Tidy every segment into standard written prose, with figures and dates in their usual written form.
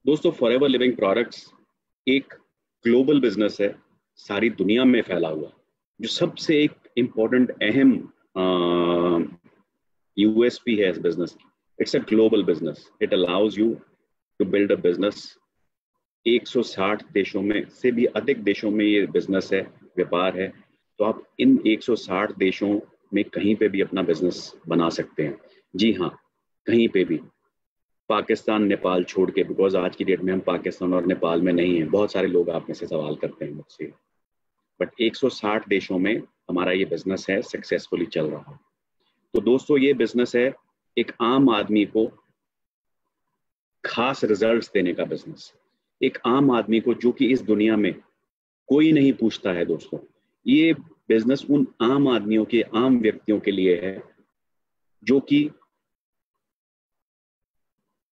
दोस्तों, forever living products एक global business है, सारी दुनिया में फैला हुआ। जो सबसे एक इम्पोर्टेंट अहम यूएसपी है इस बिजनेस की, it's a global business. It allows you to build a business. 160 देशों में से भी अधिक देशों में ये बिजनेस है, व्यापार है। तो आप इन 160 देशों में कहीं पे भी अपना बिजनेस बना सकते हैं। जी हाँ, कहीं पे भी। पाकिस्तान नेपाल छोड़ के, बिकॉज आज की डेट में हम पाकिस्तान और नेपाल में नहीं है। बहुत सारे लोग आप में से सवाल करते हैं मुझसे, बट 160 देशों में हमारा ये बिजनेस है, सक्सेसफुली चल रहा है। तो दोस्तों, ये बिजनेस है एक आम आदमी को खास रिजल्ट्स देने का बिजनेस। एक आम आदमी को, जो कि इस दुनिया में कोई नहीं पूछता है दोस्तों। ये बिजनेस उन आम आदमियों के, आम व्यक्तियों के लिए है, जो कि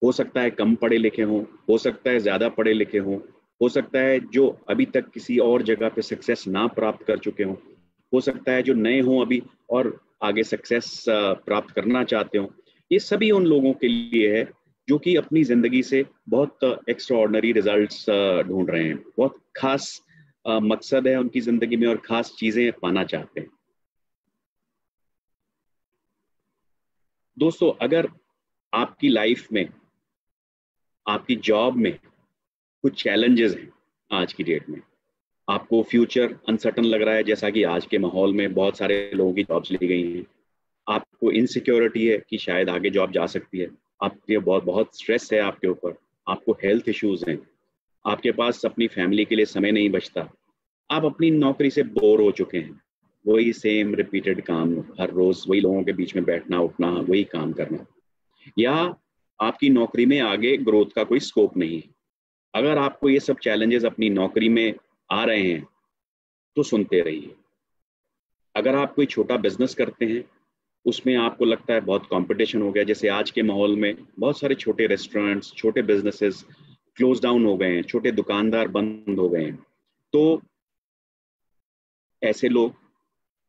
हो सकता है कम पढ़े लिखे हों, हो सकता है ज्यादा पढ़े लिखे हों, हो सकता है जो अभी तक किसी और जगह पे सक्सेस ना प्राप्त कर चुके हों, हो सकता है जो नए हों अभी और आगे सक्सेस प्राप्त करना चाहते हों। ये सभी उन लोगों के लिए है जो कि अपनी जिंदगी से बहुत एक्स्ट्रा ऑर्डिनरी रिजल्ट्स ढूंढ रहे हैं, बहुत खास मकसद है उनकी जिंदगी में और खास चीजें पाना चाहते हैं। दोस्तों, अगर आपकी लाइफ में, आपकी जॉब में कुछ चैलेंजेस हैं आज की डेट में, आपको फ्यूचर अनसर्टन लग रहा है, जैसा कि आज के माहौल में बहुत सारे लोगों की जॉब्स ली गई हैं, आपको इनसिक्योरिटी है कि शायद आगे जॉब जा सकती है, आपके बहुत बहुत स्ट्रेस है आपके ऊपर, आपको हेल्थ इश्यूज हैं, आपके पास अपनी फैमिली के लिए समय नहीं बचता, आप अपनी नौकरी से बोर हो चुके हैं, वही सेम रिपीटेड काम, हर रोज वही लोगों के बीच में बैठना उठना, वही काम करना, या आपकी नौकरी में आगे ग्रोथ का कोई स्कोप नहीं है। अगर आपको ये सब चैलेंजेस अपनी नौकरी में आ रहे हैं तो सुनते रहिए। अगर आप कोई छोटा बिजनेस करते हैं, उसमें आपको लगता है बहुत कंपटीशन हो गया, जैसे आज के माहौल में बहुत सारे छोटे रेस्टोरेंट्स, छोटे बिजनेसेस क्लोज डाउन हो गए हैं, छोटे दुकानदार बंद हो गए हैं। तो ऐसे लोग,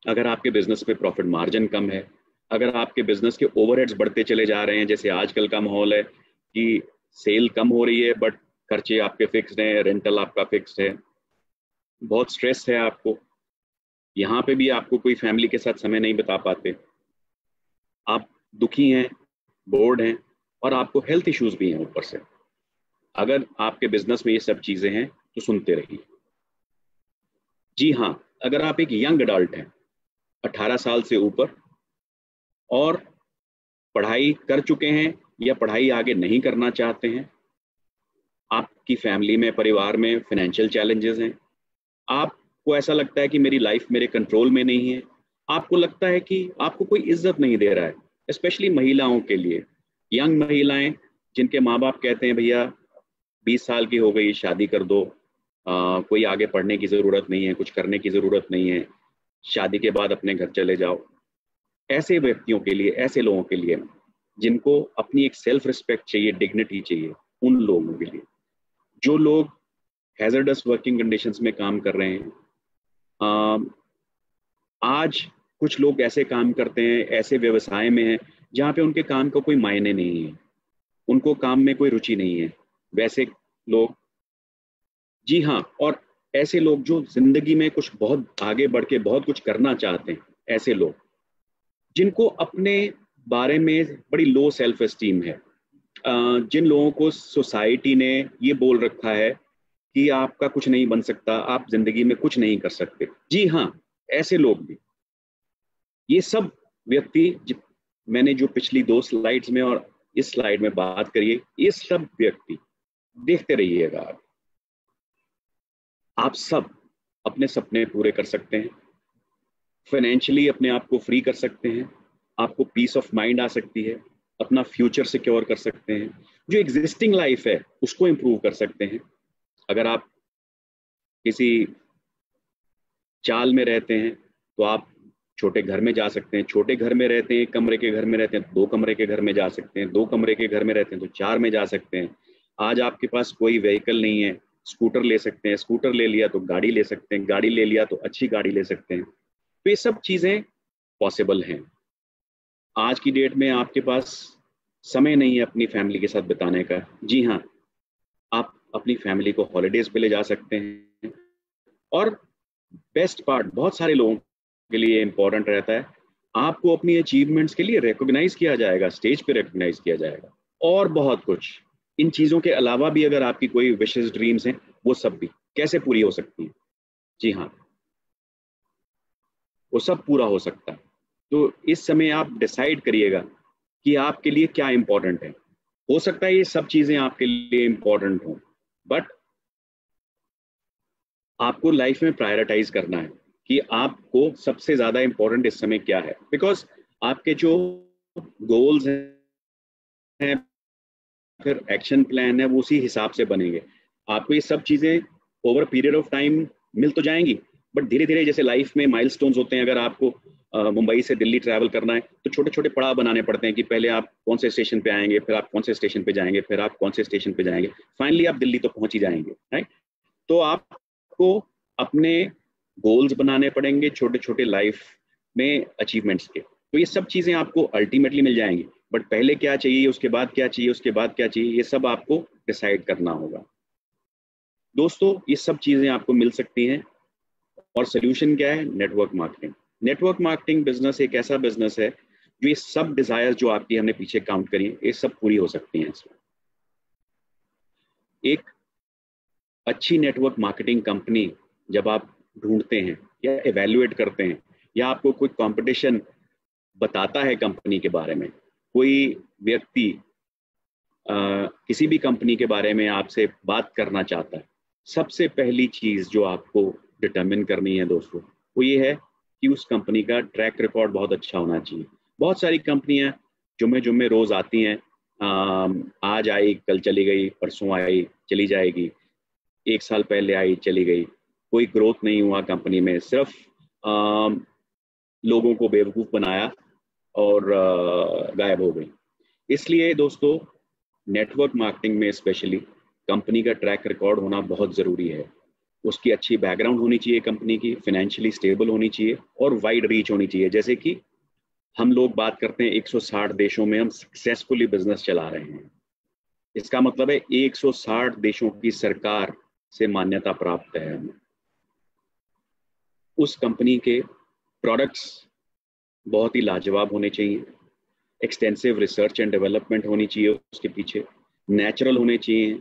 अगर आपके बिजनेस पे प्रॉफिट मार्जिन कम है, अगर आपके बिजनेस के ओवरहेड्स बढ़ते चले जा रहे हैं, जैसे आजकल का माहौल है कि सेल कम हो रही है बट खर्चे आपके फिक्स्ड हैं, रेंटल आपका फिक्स्ड है, बहुत स्ट्रेस है आपको, यहाँ पे भी आपको कोई फैमिली के साथ समय नहीं बिता पाते, आप दुखी हैं, बोर्ड हैं, और आपको हेल्थ इश्यूज भी हैं ऊपर से। अगर आपके बिजनेस में ये सब चीजें हैं तो सुनते रहिए। जी हाँ, अगर आप एक यंग अडल्ट हैं, 18 साल से ऊपर, और पढ़ाई कर चुके हैं या पढ़ाई आगे नहीं करना चाहते हैं, आपकी फैमिली में, परिवार में फाइनेंशियल चैलेंजेस हैं, आपको ऐसा लगता है कि मेरी लाइफ मेरे कंट्रोल में नहीं है, आपको लगता है कि आपको कोई इज्जत नहीं दे रहा है, स्पेशली महिलाओं के लिए, यंग महिलाएं जिनके माँ बाप कहते हैं भैया 20 साल की हो गई, शादी कर दो, कोई आगे पढ़ने की ज़रूरत नहीं है, कुछ करने की ज़रूरत नहीं है, शादी के बाद अपने घर चले जाओ। ऐसे व्यक्तियों के लिए, ऐसे लोगों के लिए जिनको अपनी एक सेल्फ रिस्पेक्ट चाहिए, डिग्निटी चाहिए, उन लोगों के लिए, जो लोग हैजर्डस वर्किंग कंडीशंस में काम कर रहे हैं। आज कुछ लोग ऐसे काम करते हैं, ऐसे व्यवसाय में हैं जहाँ पे उनके काम का कोई मायने नहीं है, उनको काम में कोई रुचि नहीं है, वैसे लोग। जी हाँ, और ऐसे लोग जो जिंदगी में कुछ बहुत आगे बढ़ के बहुत कुछ करना चाहते हैं, ऐसे लोग जिनको अपने बारे में बड़ी लो सेल्फ एस्टीम है, जिन लोगों को सोसाइटी ने ये बोल रखा है कि आपका कुछ नहीं बन सकता, आप जिंदगी में कुछ नहीं कर सकते। जी हाँ, ऐसे लोग भी, ये सब व्यक्ति मैंने जो पिछली 2 स्लाइड्स में और इस स्लाइड में बात करी है, ये सब व्यक्ति देखते रहिएगा। आप सब अपने सपने पूरे कर सकते हैं, फाइनेंशियली अपने आप को फ्री कर सकते हैं, आपको पीस ऑफ माइंड आ सकती है, अपना फ्यूचर सिक्योर कर सकते हैं, जो एग्जिस्टिंग लाइफ है उसको इंप्रूव कर सकते हैं। अगर आप किसी चाल में रहते हैं तो आप छोटे घर में जा सकते हैं, छोटे घर में रहते हैं, कमरे के घर में रहते हैं, 2 कमरे के घर में जा सकते हैं, 2 कमरे के घर में रहते हैं तो 4 में जा सकते हैं। आज आपके पास कोई व्हीकल नहीं है, स्कूटर ले सकते हैं, स्कूटर ले लिया तो गाड़ी ले सकते हैं, गाड़ी ले लिया तो अच्छी गाड़ी ले सकते हैं। तो ये सब चीज़ें पॉसिबल हैं। आज की डेट में आपके पास समय नहीं है अपनी फैमिली के साथ बिताने का। जी हाँ, अपनी फैमिली को हॉलीडेज पे ले जा सकते हैं। और बेस्ट पार्ट बहुत सारे लोगों के लिए इम्पोर्टेंट रहता है, आपको अपनी अचीवमेंट्स के लिए रिकॉग्नाइज किया जाएगा, स्टेज पे रिकॉग्नाइज किया जाएगा, और बहुत कुछ। इन चीज़ों के अलावा भी अगर आपकी कोई विशेस ड्रीम्स हैं, वो सब भी कैसे पूरी हो सकती हैं? जी हाँ, वो सब पूरा हो सकता है। तो इस समय आप डिसाइड करिएगा कि आपके लिए क्या इम्पोर्टेंट है। हो सकता है ये सब चीज़ें आपके लिए इम्पोर्टेंट हों, बट आपको लाइफ में प्रायोरिटाइज करना है कि आपको सबसे ज़्यादा इम्पोर्टेंट इस समय क्या है। बिकॉज आपके जो गोल्स हैं, फिर एक्शन प्लान है, वो उसी हिसाब से बनेंगे। आपको ये सब चीज़ें ओवर पीरियड ऑफ टाइम मिल तो जाएंगी, बट धीरे धीरे, जैसे लाइफ में माइलस्टोन्स होते हैं, अगर आपको मुंबई से दिल्ली ट्रैवल करना है तो छोटे छोटे पड़ाव बनाने पड़ते हैं कि पहले आप कौन से स्टेशन पे आएंगे, फिर आप कौन से स्टेशन पे जाएंगे, फिर आप कौन से स्टेशन पे जाएंगे, फाइनली आप दिल्ली तो पहुंच ही जाएंगे, राइट। तो आपको अपने गोल्स बनाने पड़ेंगे छोटे छोटे लाइफ में अचीवमेंट्स के। तो ये सब चीज़ें आपको अल्टीमेटली मिल जाएंगी, बट पहले क्या चाहिए, उसके बाद क्या चाहिए, उसके बाद क्या चाहिए, ये सब आपको डिसाइड करना होगा। दोस्तों, ये सब चीज़ें आपको मिल सकती हैं, और सोल्यूशन क्या है? Network marketing. Network marketing business एक ऐसा बिजनेस है जो ये सब डिजायर्स जो आपकी हमने पीछे काउंट करी, ये सब पूरी हो सकती हैं इसमें। एक अच्छी नेटवर्क मार्केटिंग कंपनी जब आप ढूंढते हैं या एवेल्युएट करते हैं, या आपको कोई कंपटीशन बताता है कंपनी के बारे में, कोई व्यक्ति किसी भी कंपनी के बारे में आपसे बात करना चाहता है, सबसे पहली चीज़ जो आपको डिटरमिन करनी है दोस्तों, वो ये है कि उस कंपनी का ट्रैक रिकॉर्ड बहुत अच्छा होना चाहिए। बहुत सारी कंपनियां जुम्मे जुम्मे रोज़ आती हैं, आज आई कल चली गई, परसों आई चली जाएगी, एक साल पहले आई चली गई, कोई ग्रोथ नहीं हुआ कंपनी में, सिर्फ लोगों को बेवकूफ़ बनाया और गायब हो गई। इसलिए दोस्तों, नेटवर्क मार्केटिंग में स्पेशली कंपनी का ट्रैक रिकॉर्ड होना बहुत ज़रूरी है। उसकी अच्छी बैकग्राउंड होनी चाहिए, कंपनी की फाइनेंशियली स्टेबल होनी चाहिए, और वाइड रीच होनी चाहिए। जैसे कि हम लोग बात करते हैं 160 देशों में हम सक्सेसफुली बिजनेस चला रहे हैं, इसका मतलब है 160 देशों की सरकार से मान्यता प्राप्त है हमें। उस कंपनी के प्रोडक्ट्स बहुत ही लाजवाब होने चाहिए, एक्सटेंसिव रिसर्च एंड डेवलपमेंट होनी चाहिए उसके पीछे, नेचुरल होने चाहिए,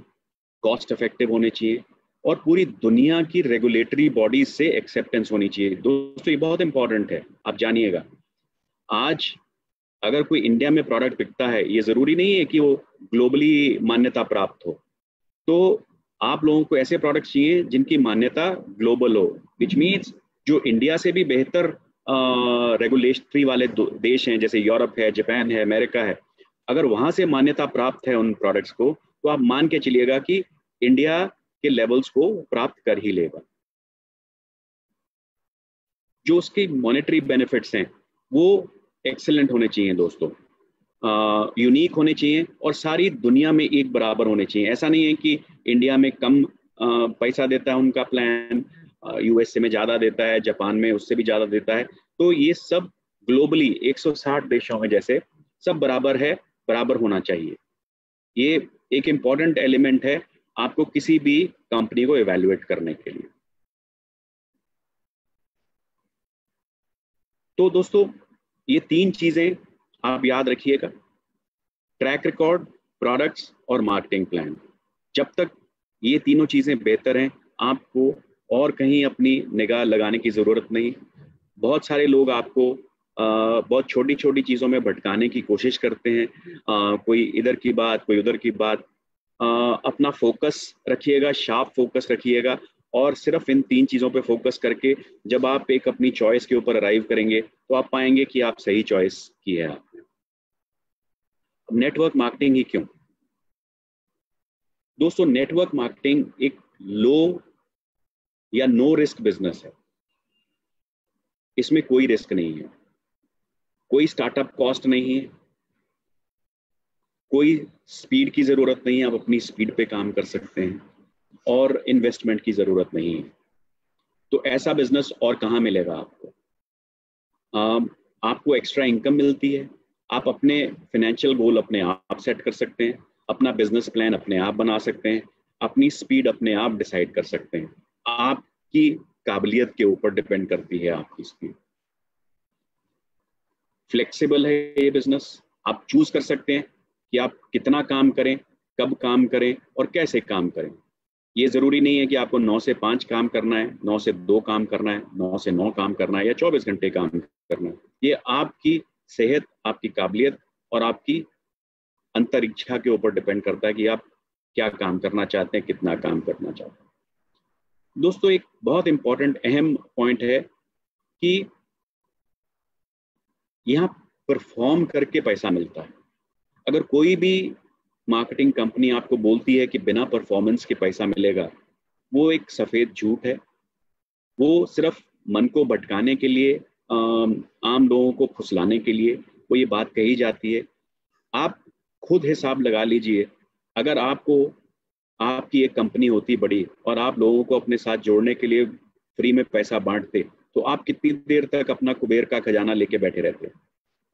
कॉस्ट इफेक्टिव होने चाहिए, और पूरी दुनिया की रेगुलेटरी बॉडीज से एक्सेप्टेंस होनी चाहिए। दोस्तों, ये बहुत इंपॉर्टेंट है, आप जानिएगा। आज अगर कोई इंडिया में प्रोडक्ट बिकता है, ये ज़रूरी नहीं है कि वो ग्लोबली मान्यता प्राप्त हो। तो आप लोगों को ऐसे प्रोडक्ट चाहिए जिनकी मान्यता ग्लोबल हो, विच मीन्स जो इंडिया से भी बेहतर रेगुलेटरी वाले देश हैं, जैसे यूरोप है, जापान है, अमेरिका है, अगर वहाँ से मान्यता प्राप्त है उन प्रोडक्ट्स को, तो आप मान के चलिएगा कि इंडिया के लेवल्स को प्राप्त कर ही लेगा। जो उसकी मॉनेटरी बेनिफिट्स हैं वो एक्सेलेंट होने चाहिए दोस्तों, यूनिक होने चाहिए, और सारी दुनिया में एक बराबर होने चाहिए। ऐसा नहीं है कि इंडिया में कम पैसा देता है उनका प्लान, यूएसए में ज़्यादा देता है, जापान में उससे भी ज़्यादा देता है। तो ये सब ग्लोबली 160 देशों में जैसे सब बराबर है, बराबर होना चाहिए। ये एक इम्पॉर्टेंट एलिमेंट है आपको किसी भी कंपनी को इवेल्युएट करने के लिए। तो दोस्तों, ये तीन चीज़ें आप याद रखिएगा, ट्रैक रिकॉर्ड, प्रोडक्ट्स और मार्केटिंग प्लान। जब तक ये तीनों चीज़ें बेहतर हैं, आपको और कहीं अपनी निगाह लगाने की ज़रूरत नहीं। बहुत सारे लोग आपको बहुत छोटी छोटी चीज़ों में भटकाने की कोशिश करते हैं, कोई इधर की बात, कोई उधर की बात। अपना फोकस रखिएगा, शार्प फोकस रखिएगा, और सिर्फ इन तीन चीज़ों पे फोकस करके जब आप एक अपनी चॉइस के ऊपर अराइव करेंगे, तो आप पाएंगे कि आप सही चॉइस की है आपने। अब नेटवर्क मार्केटिंग ही क्यों? दोस्तों, नेटवर्क मार्केटिंग एक लो या नो रिस्क बिजनेस है। इसमें कोई रिस्क नहीं है, कोई स्टार्टअप कॉस्ट नहीं है, कोई स्पीड की ज़रूरत नहीं है, आप अपनी स्पीड पे काम कर सकते हैं, और इन्वेस्टमेंट की ज़रूरत नहीं है। तो ऐसा बिजनेस और कहाँ मिलेगा आपको? आपको एक्स्ट्रा इनकम मिलती है, आप अपने फाइनेंशियल गोल अपने आप सेट कर सकते हैं, अपना बिजनेस प्लान अपने आप बना सकते हैं, अपनी स्पीड अपने आप डिसाइड कर सकते हैं। आपकी काबिलियत के ऊपर डिपेंड करती है आपकी स्पीड। फ्लेक्सिबल है ये बिजनेस, आप चूज कर सकते हैं कि आप कितना काम करें, कब काम करें और कैसे काम करें। ये जरूरी नहीं है कि आपको 9 से 5 काम करना है, 9 से 2 काम करना है, 9 से 9 काम करना है या 24 घंटे काम करना है। ये आपकी सेहत, आपकी काबिलियत और आपकी अंतर इच्छा के ऊपर डिपेंड करता है कि आप क्या काम करना चाहते हैं, कितना काम करना चाहते हैं। दोस्तों, एक बहुत इंपॉर्टेंट अहम पॉइंट है कि यहाँ परफॉर्म करके पैसा मिलता है। अगर कोई भी मार्केटिंग कंपनी आपको बोलती है कि बिना परफॉर्मेंस के पैसा मिलेगा, वो एक सफेद झूठ है। वो सिर्फ मन को भटकाने के लिए, आम लोगों को फुसलाने के लिए वो ये बात कही जाती है। आप खुद हिसाब लगा लीजिए, अगर आपकी एक कंपनी होती बड़ी और आप लोगों को अपने साथ जोड़ने के लिए फ्री में पैसा बांटते, तो आप कितनी देर तक अपना कुबेर का खजाना लेके बैठे रहते।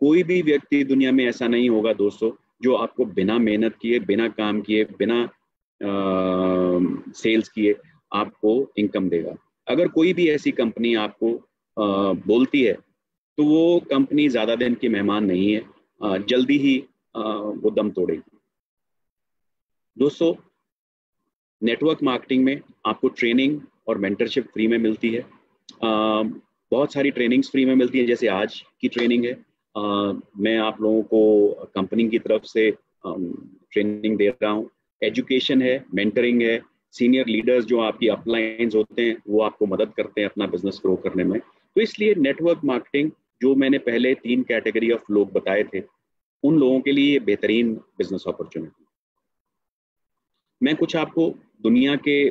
कोई भी व्यक्ति दुनिया में ऐसा नहीं होगा दोस्तों जो आपको बिना मेहनत किए, बिना काम किए, बिना सेल्स किए आपको इनकम देगा। अगर कोई भी ऐसी कंपनी आपको बोलती है तो वो कंपनी ज़्यादा दिन की मेहमान नहीं है, जल्दी ही वो दम तोड़ेगी। दोस्तों, नेटवर्क मार्केटिंग में आपको ट्रेनिंग और मेंटरशिप फ्री में मिलती है। बहुत सारी ट्रेनिंग्स फ्री में मिलती है, जैसे आज की ट्रेनिंग है। मैं आप लोगों को कंपनी की तरफ से ट्रेनिंग दे रहा हूँ। एजुकेशन है, मेंटरिंग है, सीनियर लीडर्स जो आपकी अपलाइंस होते हैं वो आपको मदद करते हैं अपना बिजनेस ग्रो करने में। तो इसलिए नेटवर्क मार्केटिंग, जो मैंने पहले 3 कैटेगरी ऑफ लोग बताए थे, उन लोगों के लिए बेहतरीन बिजनेस अपॉर्चुनिटी। मैं कुछ आपको दुनिया के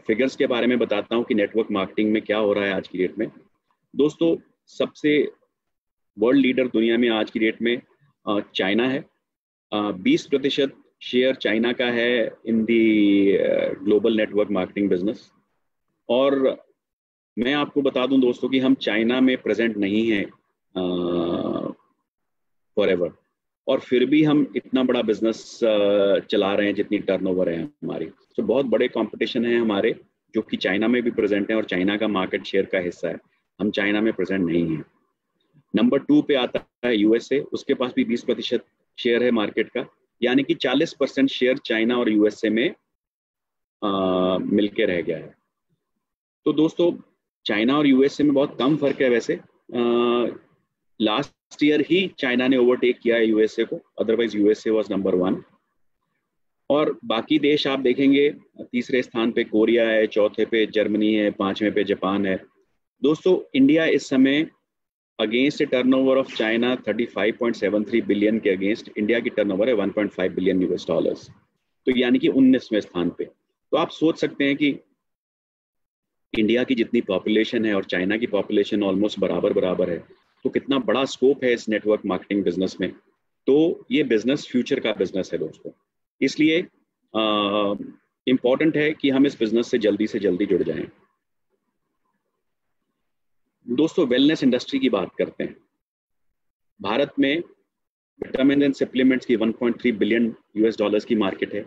फिगर्स के बारे में बताता हूँ कि नेटवर्क मार्केटिंग में क्या हो रहा है आज की डेट में। दोस्तों, सबसे वर्ल्ड लीडर दुनिया में आज की डेट में चाइना है। 20% शेयर चाइना का है in the global network marketing business. और मैं आपको बता दूं दोस्तों कि हम चाइना में प्रेजेंट नहीं हैं फॉरएवर, और फिर भी हम इतना बड़ा बिजनेस चला रहे हैं जितनी टर्नओवर है हमारी। तो बहुत बड़े कंपटीशन है हमारे जो कि चाइना में भी प्रेजेंट है और चाइना का मार्केट शेयर का हिस्सा है। हम चाइना में प्रेजेंट नहीं हैं। नंबर 2 पे आता है यूएसए, उसके पास भी 20% शेयर है मार्केट का, यानी कि 40% शेयर चाइना और यूएसए में मिलके रह गया है। तो दोस्तों, चाइना और यूएसए में बहुत कम फर्क है वैसे। लास्ट ईयर ही चाइना ने ओवरटेक किया है यूएसए को, अदरवाइज यूएसए वाज नंबर 1। और बाकी देश आप देखेंगे, तीसरे स्थान पे कोरिया है, चौथे पे जर्मनी है, 5वें पे जापान है। दोस्तों, इंडिया इस समय against turnover of China 35.73 billion के अगेंस्ट इंडिया की टर्नओवर है 1.5 बिलियन यूएस डॉलर्स, तो यानी कि 19वें स्थान पे। तो आप सोच सकते हैं कि इंडिया की जितनी पॉपुलेशन है और चाइना की पॉपुलेशन ऑलमोस्ट बराबर बराबर है, तो कितना बड़ा स्कोप है इस नेटवर्क मार्केटिंग बिजनेस में। तो ये बिजनेस फ्यूचर का बिजनेस है दोस्तों, इसलिए इम्पॉर्टेंट है कि हम इस बिजनेस से जल्दी जुड़ जाएं। दोस्तों, वेलनेस इंडस्ट्री की बात करते हैं। भारत में विटामिन एंड सप्लीमेंट्स की 1.3 बिलियन यूएस डॉलर्स की मार्केट है।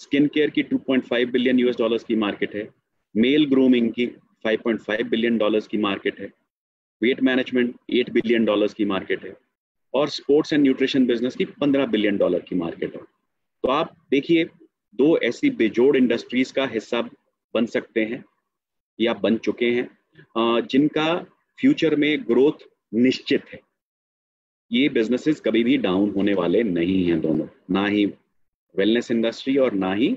स्किन केयर की 2.5 बिलियन यूएस डॉलर्स की मार्केट है। मेल ग्रूमिंग की 5.5 बिलियन डॉलर्स की मार्केट है। वेट मैनेजमेंट 8 बिलियन डॉलर्स की मार्केट है। और स्पोर्ट्स एंड न्यूट्रिशन बिजनेस की 15 बिलियन डॉलर की मार्केट है। तो आप देखिए, 2 ऐसी बेजोड़ इंडस्ट्रीज का हिस्सा बन सकते हैं या बन चुके हैं जिनका फ्यूचर में ग्रोथ निश्चित है। ये बिजनेसेस कभी भी डाउन होने वाले नहीं हैं दोनों, ना ही वेलनेस इंडस्ट्री और ना ही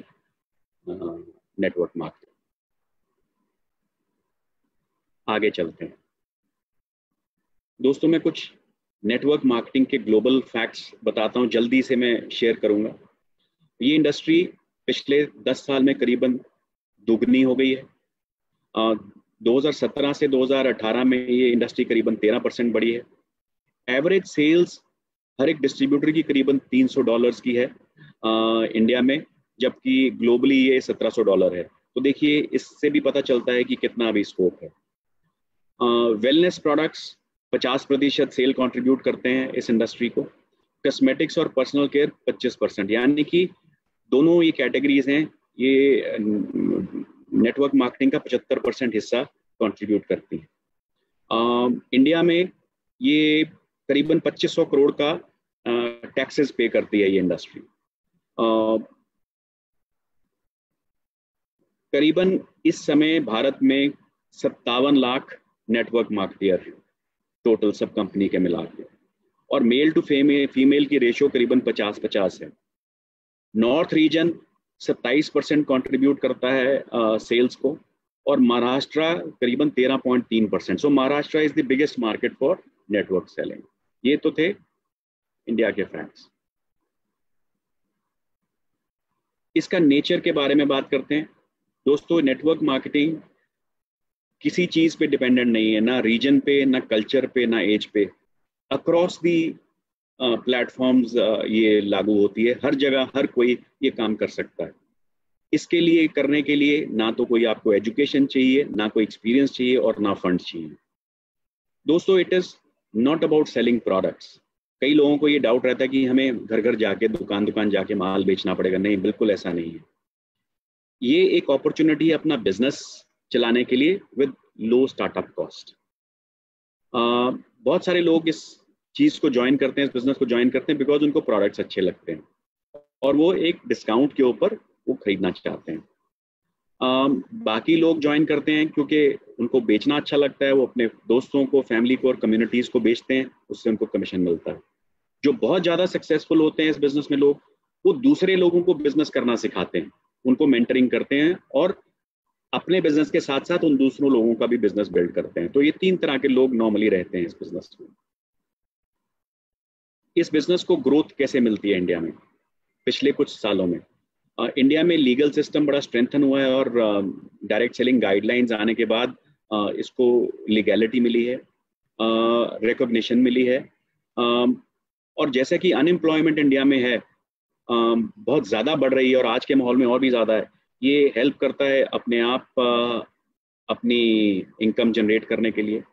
नेटवर्क मार्केटिंग। आगे चलते हैं दोस्तों, मैं कुछ नेटवर्क मार्केटिंग के ग्लोबल फैक्ट्स बताता हूं, जल्दी से मैं शेयर करूंगा। ये इंडस्ट्री पिछले 10 साल में करीबन दुगनी हो गई है। 2017 से 2018 में ये इंडस्ट्री करीबन 13% बढ़ी है। एवरेज सेल्स हर एक डिस्ट्रीब्यूटर की करीबन $300 की है इंडिया में, जबकि ग्लोबली ये $1700 है। तो देखिए, इससे भी पता चलता है कि कितना अभी स्कोप है। वेलनेस प्रोडक्ट्स 50% सेल कंट्रीब्यूट करते हैं इस इंडस्ट्री को। कॉस्मेटिक्स और पर्सनल केयर 25%, यानी कि दोनों ये कैटेगरीज हैं, ये नेटवर्क मार्केटिंग का 75% हिस्सा कंट्रीब्यूट करती है। इंडिया में ये करीबन 2500 करोड़ का टैक्सेस पे करती है ये इंडस्ट्री। करीबन इस समय भारत में 57 लाख नेटवर्क मार्केटियर टोटल सब कंपनी के मिला के, और मेल टू फीमेल की रेशियो करीबन 50-50 है। नॉर्थ रीजन 27% कंट्रीब्यूट करता है सेल्स को, और महाराष्ट्र करीबन 13.3%। So Maharashtra is the biggest market for network selling. ये तो थे इंडिया के फैक्ट्स। इसका नेचर के बारे में बात करते हैं दोस्तों। नेटवर्क मार्केटिंग किसी चीज पे डिपेंडेंट नहीं है, ना रीजन पे, ना कल्चर पे, ना एज पे। अक्रॉस दी प्लेटफॉर्म्स ये लागू होती है, हर जगह हर कोई ये काम कर सकता है। इसके लिए करने के लिए ना तो कोई आपको एजुकेशन चाहिए, ना कोई एक्सपीरियंस चाहिए, और ना फंड चाहिए। दोस्तों, it is not about selling products. कई लोगों को ये डाउट रहता है कि हमें घर घर जाके दुकान जाके माल बेचना पड़ेगा। नहीं, बिल्कुल ऐसा नहीं है। ये एक अपॉर्चुनिटी है अपना बिजनेस चलाने के लिए विद लो स्टार्टअप कॉस्ट। बहुत सारे लोग इस चीज को ज्वाइन करते हैं, इस बिजनेस को ज्वाइन करते हैं बिकॉज उनको प्रोडक्ट्स अच्छे लगते हैं और वो एक डिस्काउंट के ऊपर वो खरीदना चाहते हैं। बाकी लोग ज्वाइन करते हैं क्योंकि उनको बेचना अच्छा लगता है, वो अपने दोस्तों को, फैमिली को और कम्युनिटीज को बेचते हैं, उससे उनको कमीशन मिलता है। जो बहुत ज्यादा सक्सेसफुल होते हैं इस बिजनेस में लोग, वो दूसरे लोगों को बिजनेस करना सिखाते हैं, उनको मेंटरिंग करते हैं और अपने बिजनेस के साथ साथ उन दूसरों लोगों का भी बिजनेस बिल्ड करते हैं। तो ये 3 तरह के लोग नॉर्मली रहते हैं इस बिजनेस में। इस बिजनेस को ग्रोथ कैसे मिलती है इंडिया में पिछले कुछ सालों में? इंडिया में लीगल सिस्टम बड़ा स्ट्रेंथन हुआ है और डायरेक्ट सेलिंग गाइडलाइंस आने के बाद इसको लीगैलिटी मिली है, रिकॉग्निशन मिली है, और जैसे कि अनएम्प्लॉयमेंट इंडिया में है बहुत ज़्यादा बढ़ रही है और आज के माहौल में और भी ज़्यादा है। ये हेल्प करता है अपने आप अपनी इनकम जनरेट करने के लिए।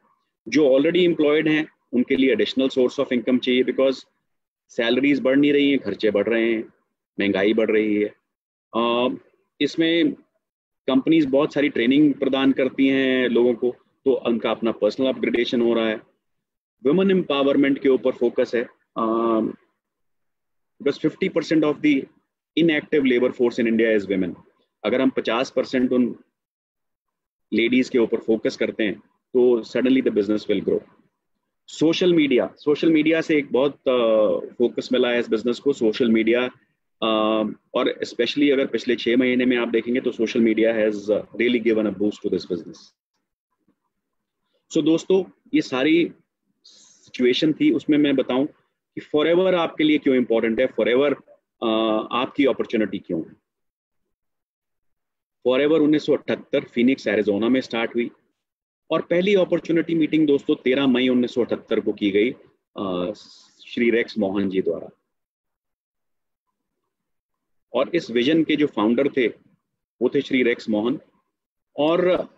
जो ऑलरेडी एम्प्लॉयड हैं उनके लिए एडिशनल सोर्स ऑफ इनकम चाहिए बिकॉज सैलरीज बढ़ नहीं रही हैं, खर्चे बढ़ रहे हैं, महंगाई बढ़ रही है। इसमें कंपनीज बहुत सारी ट्रेनिंग प्रदान करती हैं लोगों को, तो उनका अपना पर्सनल अपग्रेडेशन हो रहा है। वुमेन एम्पावरमेंट के ऊपर फोकस है because 50% of the inactive labour force in India is women. अगर हम 50% उन लेडीज के ऊपर फोकस करते हैं तो suddenly the business will grow. Social media से एक बहुत फोकस मिला है इस बिजनेस को। सोशल मीडिया और स्पेशली अगर पिछले 6 महीने में आप देखेंगे तो social media has really given a boost to this business. So दोस्तों, ये सारी सिचुएशन थी, उसमें मैं बताऊं कि फॉरएवर आपके लिए क्यों इंपॉर्टेंट है, फॉरएवर आपकी अपॉर्चुनिटी क्यों है। फॉरएवर 1978 फिनिक्स एरिजोना में स्टार्ट हुई और पहली अपॉर्चुनिटी मीटिंग दोस्तों 13 मई 1978 को की गई श्री रेक्स मोहन जी द्वारा। और इस विजन के जो फाउंडर थे वो थे श्री रेक्स मोहन, और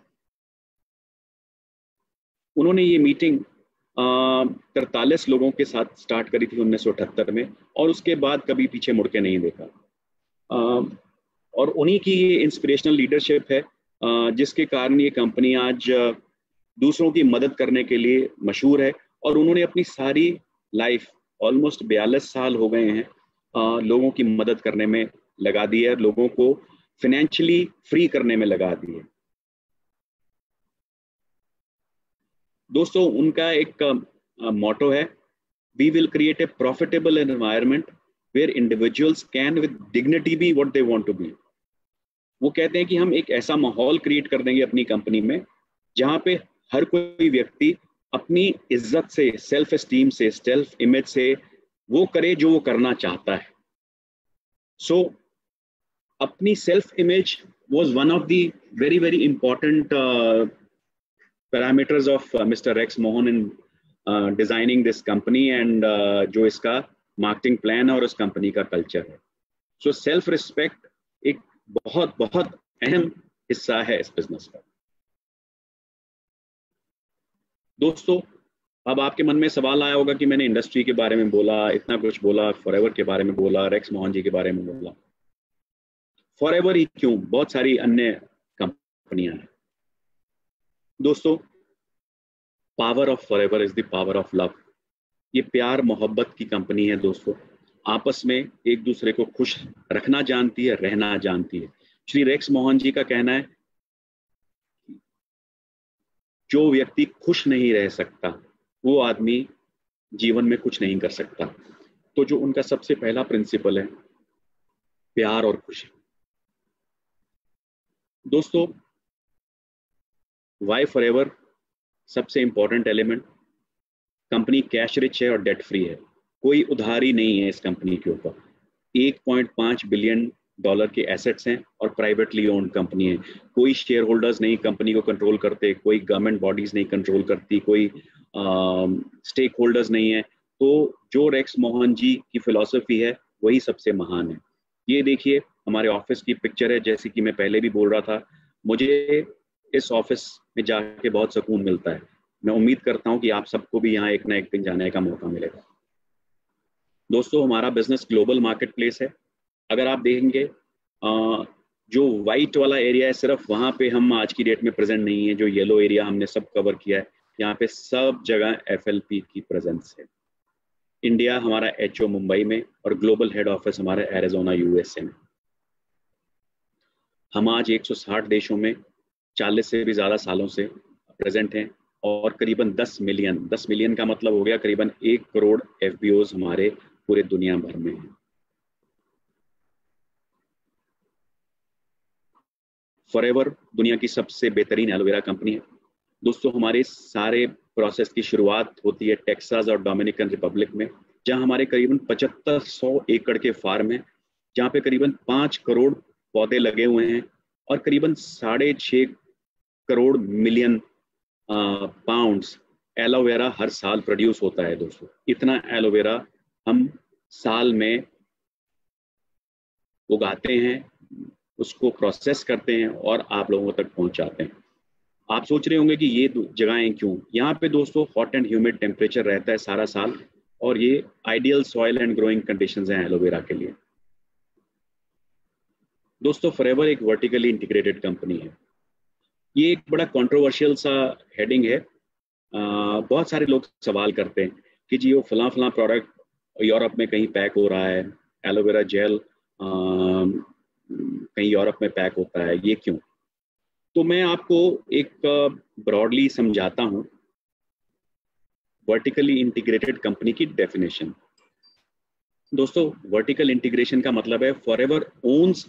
उन्होंने ये मीटिंग 43 लोगों के साथ स्टार्ट करी थी 1978 में, और उसके बाद कभी पीछे मुड़ के नहीं देखा। और उन्हीं की ये इंस्पिरेशनल लीडरशिप है जिसके कारण ये कंपनी आज दूसरों की मदद करने के लिए मशहूर है। और उन्होंने अपनी सारी लाइफ, ऑलमोस्ट 42 साल हो गए हैं, लोगों की मदद करने में लगा दी है, लोगों को फाइनेंशियली फ्री करने में लगा दी है। दोस्तों, उनका एक मोटो है, we will create a profitable environment where individuals can with dignity be what they want to be. वो कहते हैं कि हम एक ऐसा माहौल क्रिएट कर देंगे अपनी कंपनी में जहां पे हर कोई व्यक्ति अपनी इज्जत से, सेल्फ एस्टीम से, सेल्फ इमेज से वो करे जो वो करना चाहता है। सो अपनी self image was one of the very very important parameters of mister Rex Mohan in designing this company and जो इसका मार्केटिंग प्लान है और इस कंपनी का कल्चर है। सो सेल्फ रिस्पेक्ट एक बहुत बहुत अहम हिस्सा है इस बिजनेस का। दोस्तों, अब आपके मन में सवाल आया होगा कि मैंने इंडस्ट्री के बारे में बोला, इतना कुछ बोला, फॉरएवर के बारे में बोला, रेक्स मोहन जी के बारे में बोला। फॉरएवर ही क्यों, बहुत सारी अन्य कंपनियां हैं दोस्तों। Power of forever is the power of love. ये प्यार मोहब्बत की कंपनी है दोस्तों, आपस में एक दूसरे को खुश रखना जानती है, रहना जानती है। श्री रेक्स मोहन जी का कहना है, जो व्यक्ति खुश नहीं रह सकता वो आदमी जीवन में कुछ नहीं कर सकता। तो जो उनका सबसे पहला प्रिंसिपल है, प्यार और खुशी। दोस्तों, वाई फॉरएवर सबसे important element, company cash rich है और डेट फ्री है। कोई उधारी नहीं है इस कंपनी के ऊपर। 1.5 बिलियन डॉलर के एसेट्स हैं और प्राइवेटली ओन्ड कंपनी है। कोई शेयर होल्डर्स नहीं कंपनी को कंट्रोल करते, कोई गवर्नमेंट बॉडीज नहीं कंट्रोल करती, कोई स्टेक होल्डर्स नहीं है। तो जो रेक्स मोहन जी की फिलॉसफी है वही सबसे महान है। ये देखिए हमारे ऑफिस की पिक्चर है, जैसे कि मैं पहले भी बोल रहा था, मुझे इस ऑफिस में जाके बहुत सुकून मिलता है। मैं उम्मीद करता हूँ कि आप सबको भी यहाँ एक ना एक दिन जाने का मौका मिलेगा। दोस्तों, हमारा बिजनेस ग्लोबल मार्केट प्लेस है। अगर आप देखेंगे जो वाइट वाला एरिया है, सिर्फ वहाँ पे हम आज की डेट में प्रेजेंट नहीं है। जो येलो एरिया हमने सब कवर किया है, यहाँ पे सब जगह FLP की प्रेजेंस है। इंडिया हमारा HO मुंबई में और ग्लोबल हेड ऑफिस हमारे एरिजोना USA में। हम आज 160 देशों में 40 से भी ज़्यादा सालों से प्रेजेंट हैं और करीबन 10 मिलियन का मतलब हो गया करीबन 1 करोड़ FBOs हमारे पूरे दुनिया भर में हैं। फॉरएवर दुनिया की सबसे बेहतरीन एलोवेरा कंपनी है दोस्तों। हमारे सारे प्रोसेस की शुरुआत होती है टेक्सास और डोमिनिकन रिपब्लिक में, जहां हमारे करीबन 7500 एकड़ के फार्म है, जहां पे करीबन 5 करोड़ पौधे लगे हुए हैं और करीबन 6.5 करोड़ मिलियन पाउंड्स एलोवेरा हर साल प्रोड्यूस होता है दोस्तों। इतना एलोवेरा हम साल में उगाते हैं, उसको प्रोसेस करते हैं और आप लोगों तक पहुंचाते हैं। आप सोच रहे होंगे कि ये जगहें क्यों। यहाँ पे दोस्तों हॉट एंड ह्यूमिड टेम्परेचर रहता है सारा साल और ये ideal soil and growing conditions हैं एलोवेरा के लिए। दोस्तों, फॉरएवर एक वर्टिकली इंटीग्रेटेड कंपनी है। ये एक बड़ा कंट्रोवर्शियल सा हेडिंग है। बहुत सारे लोग सवाल करते हैं कि जी वो फलां फलां प्रोडक्ट यूरोप में कहीं पैक हो रहा है, एलोवेरा जेल कहीं यूरोप में पैक होता है, ये क्यों। तो मैं आपको एक ब्रॉडली समझाता हूं वर्टिकली इंटीग्रेटेड कंपनी की डेफिनेशन। दोस्तों, वर्टिकल इंटीग्रेशन का मतलब है फॉरएवर ओन्स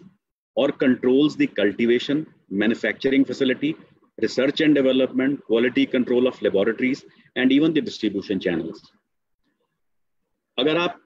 और controls the cultivation, manufacturing facility, research and development, quality control of laboratories and even the distribution channels. अगर आप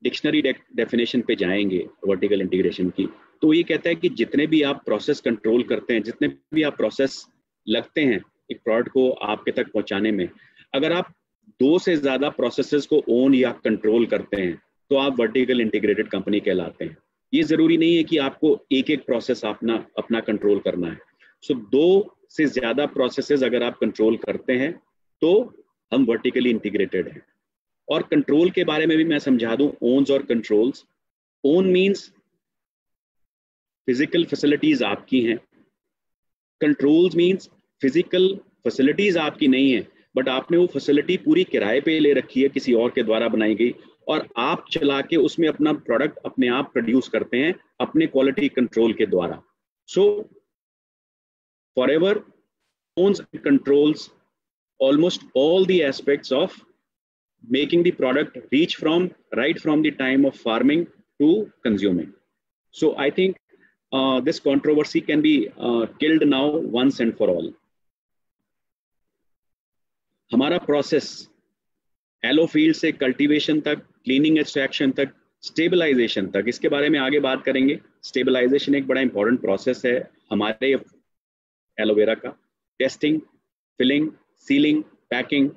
डिक्शनरी डेफिनेशन पे जाएंगे वर्टिकल इंटीग्रेशन की, तो ये कहता है कि जितने भी आप प्रोसेस कंट्रोल करते हैं, जितने भी आप प्रोसेस लगते हैं एक प्रोडक्ट को आपके तक पहुंचाने में, अगर आप 2 से ज्यादा प्रोसेसेस को ओन या कंट्रोल करते हैं तो आप वर्टिकल इंटीग्रेटेड कंपनी कहलाते हैं। ये जरूरी नहीं है कि आपको एक एक प्रोसेस अपना कंट्रोल करना है। सो 2 से ज्यादा प्रोसेसेस अगर आप कंट्रोल करते हैं तो हम वर्टिकली इंटीग्रेटेड हैं। और कंट्रोल के बारे में भी मैं समझा दूं, ओन्स और controls. Own means physical facilities आपकी हैं, कंट्रोल्स मींस फिजिकल फैसिलिटीज आपकी नहीं है बट आपने वो फैसिलिटी पूरी किराए पे ले रखी है, किसी और के द्वारा बनाई गई, और आप चला के उसमें अपना प्रोडक्ट अपने आप प्रोड्यूस करते हैं अपने क्वालिटी कंट्रोल के द्वारा। सो forever owns and controls almost all the aspects of making the product reach right from the time of farming to consuming. So I think this controversy can be killed now once and for all. हमारा process yellow field से cultivation तक, cleaning extraction तक, stabilization तक, इसके बारे में आगे बात करेंगे। स्टेबलाइजेशन एक बड़ा इंपॉर्टेंट प्रोसेस है हमारे एलोवेरा का। टेस्टिंग, फिलिंग, सीलिंग, पैकिंग,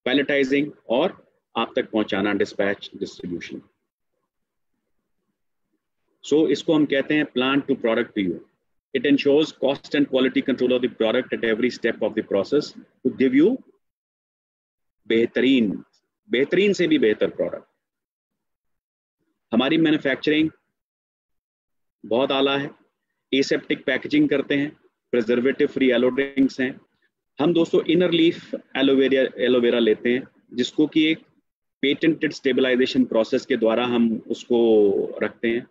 पैलेटाइजिंग और आप तक पहुंचाना, डिस्पैच, डिस्ट्रीब्यूशन। सो इसको हम कहते हैं plant to product to you. It ensures cost and quality control of the product at every step of the process to give you बेहतरीन से भी बेहतर प्रोडक्ट। हमारी मैन्युफैक्चरिंग बहुत आला है, एसेप्टिक पैकेजिंग करते हैं, प्रिजर्वेटिव फ्री एलो ड्रिंक्स हैं। हम दोस्तों इनर लीफ एलोवेरा लेते हैं, जिसको कि एक पेटेंटेड स्टेबलाइजेशन प्रोसेस के द्वारा हम उसको रखते हैं।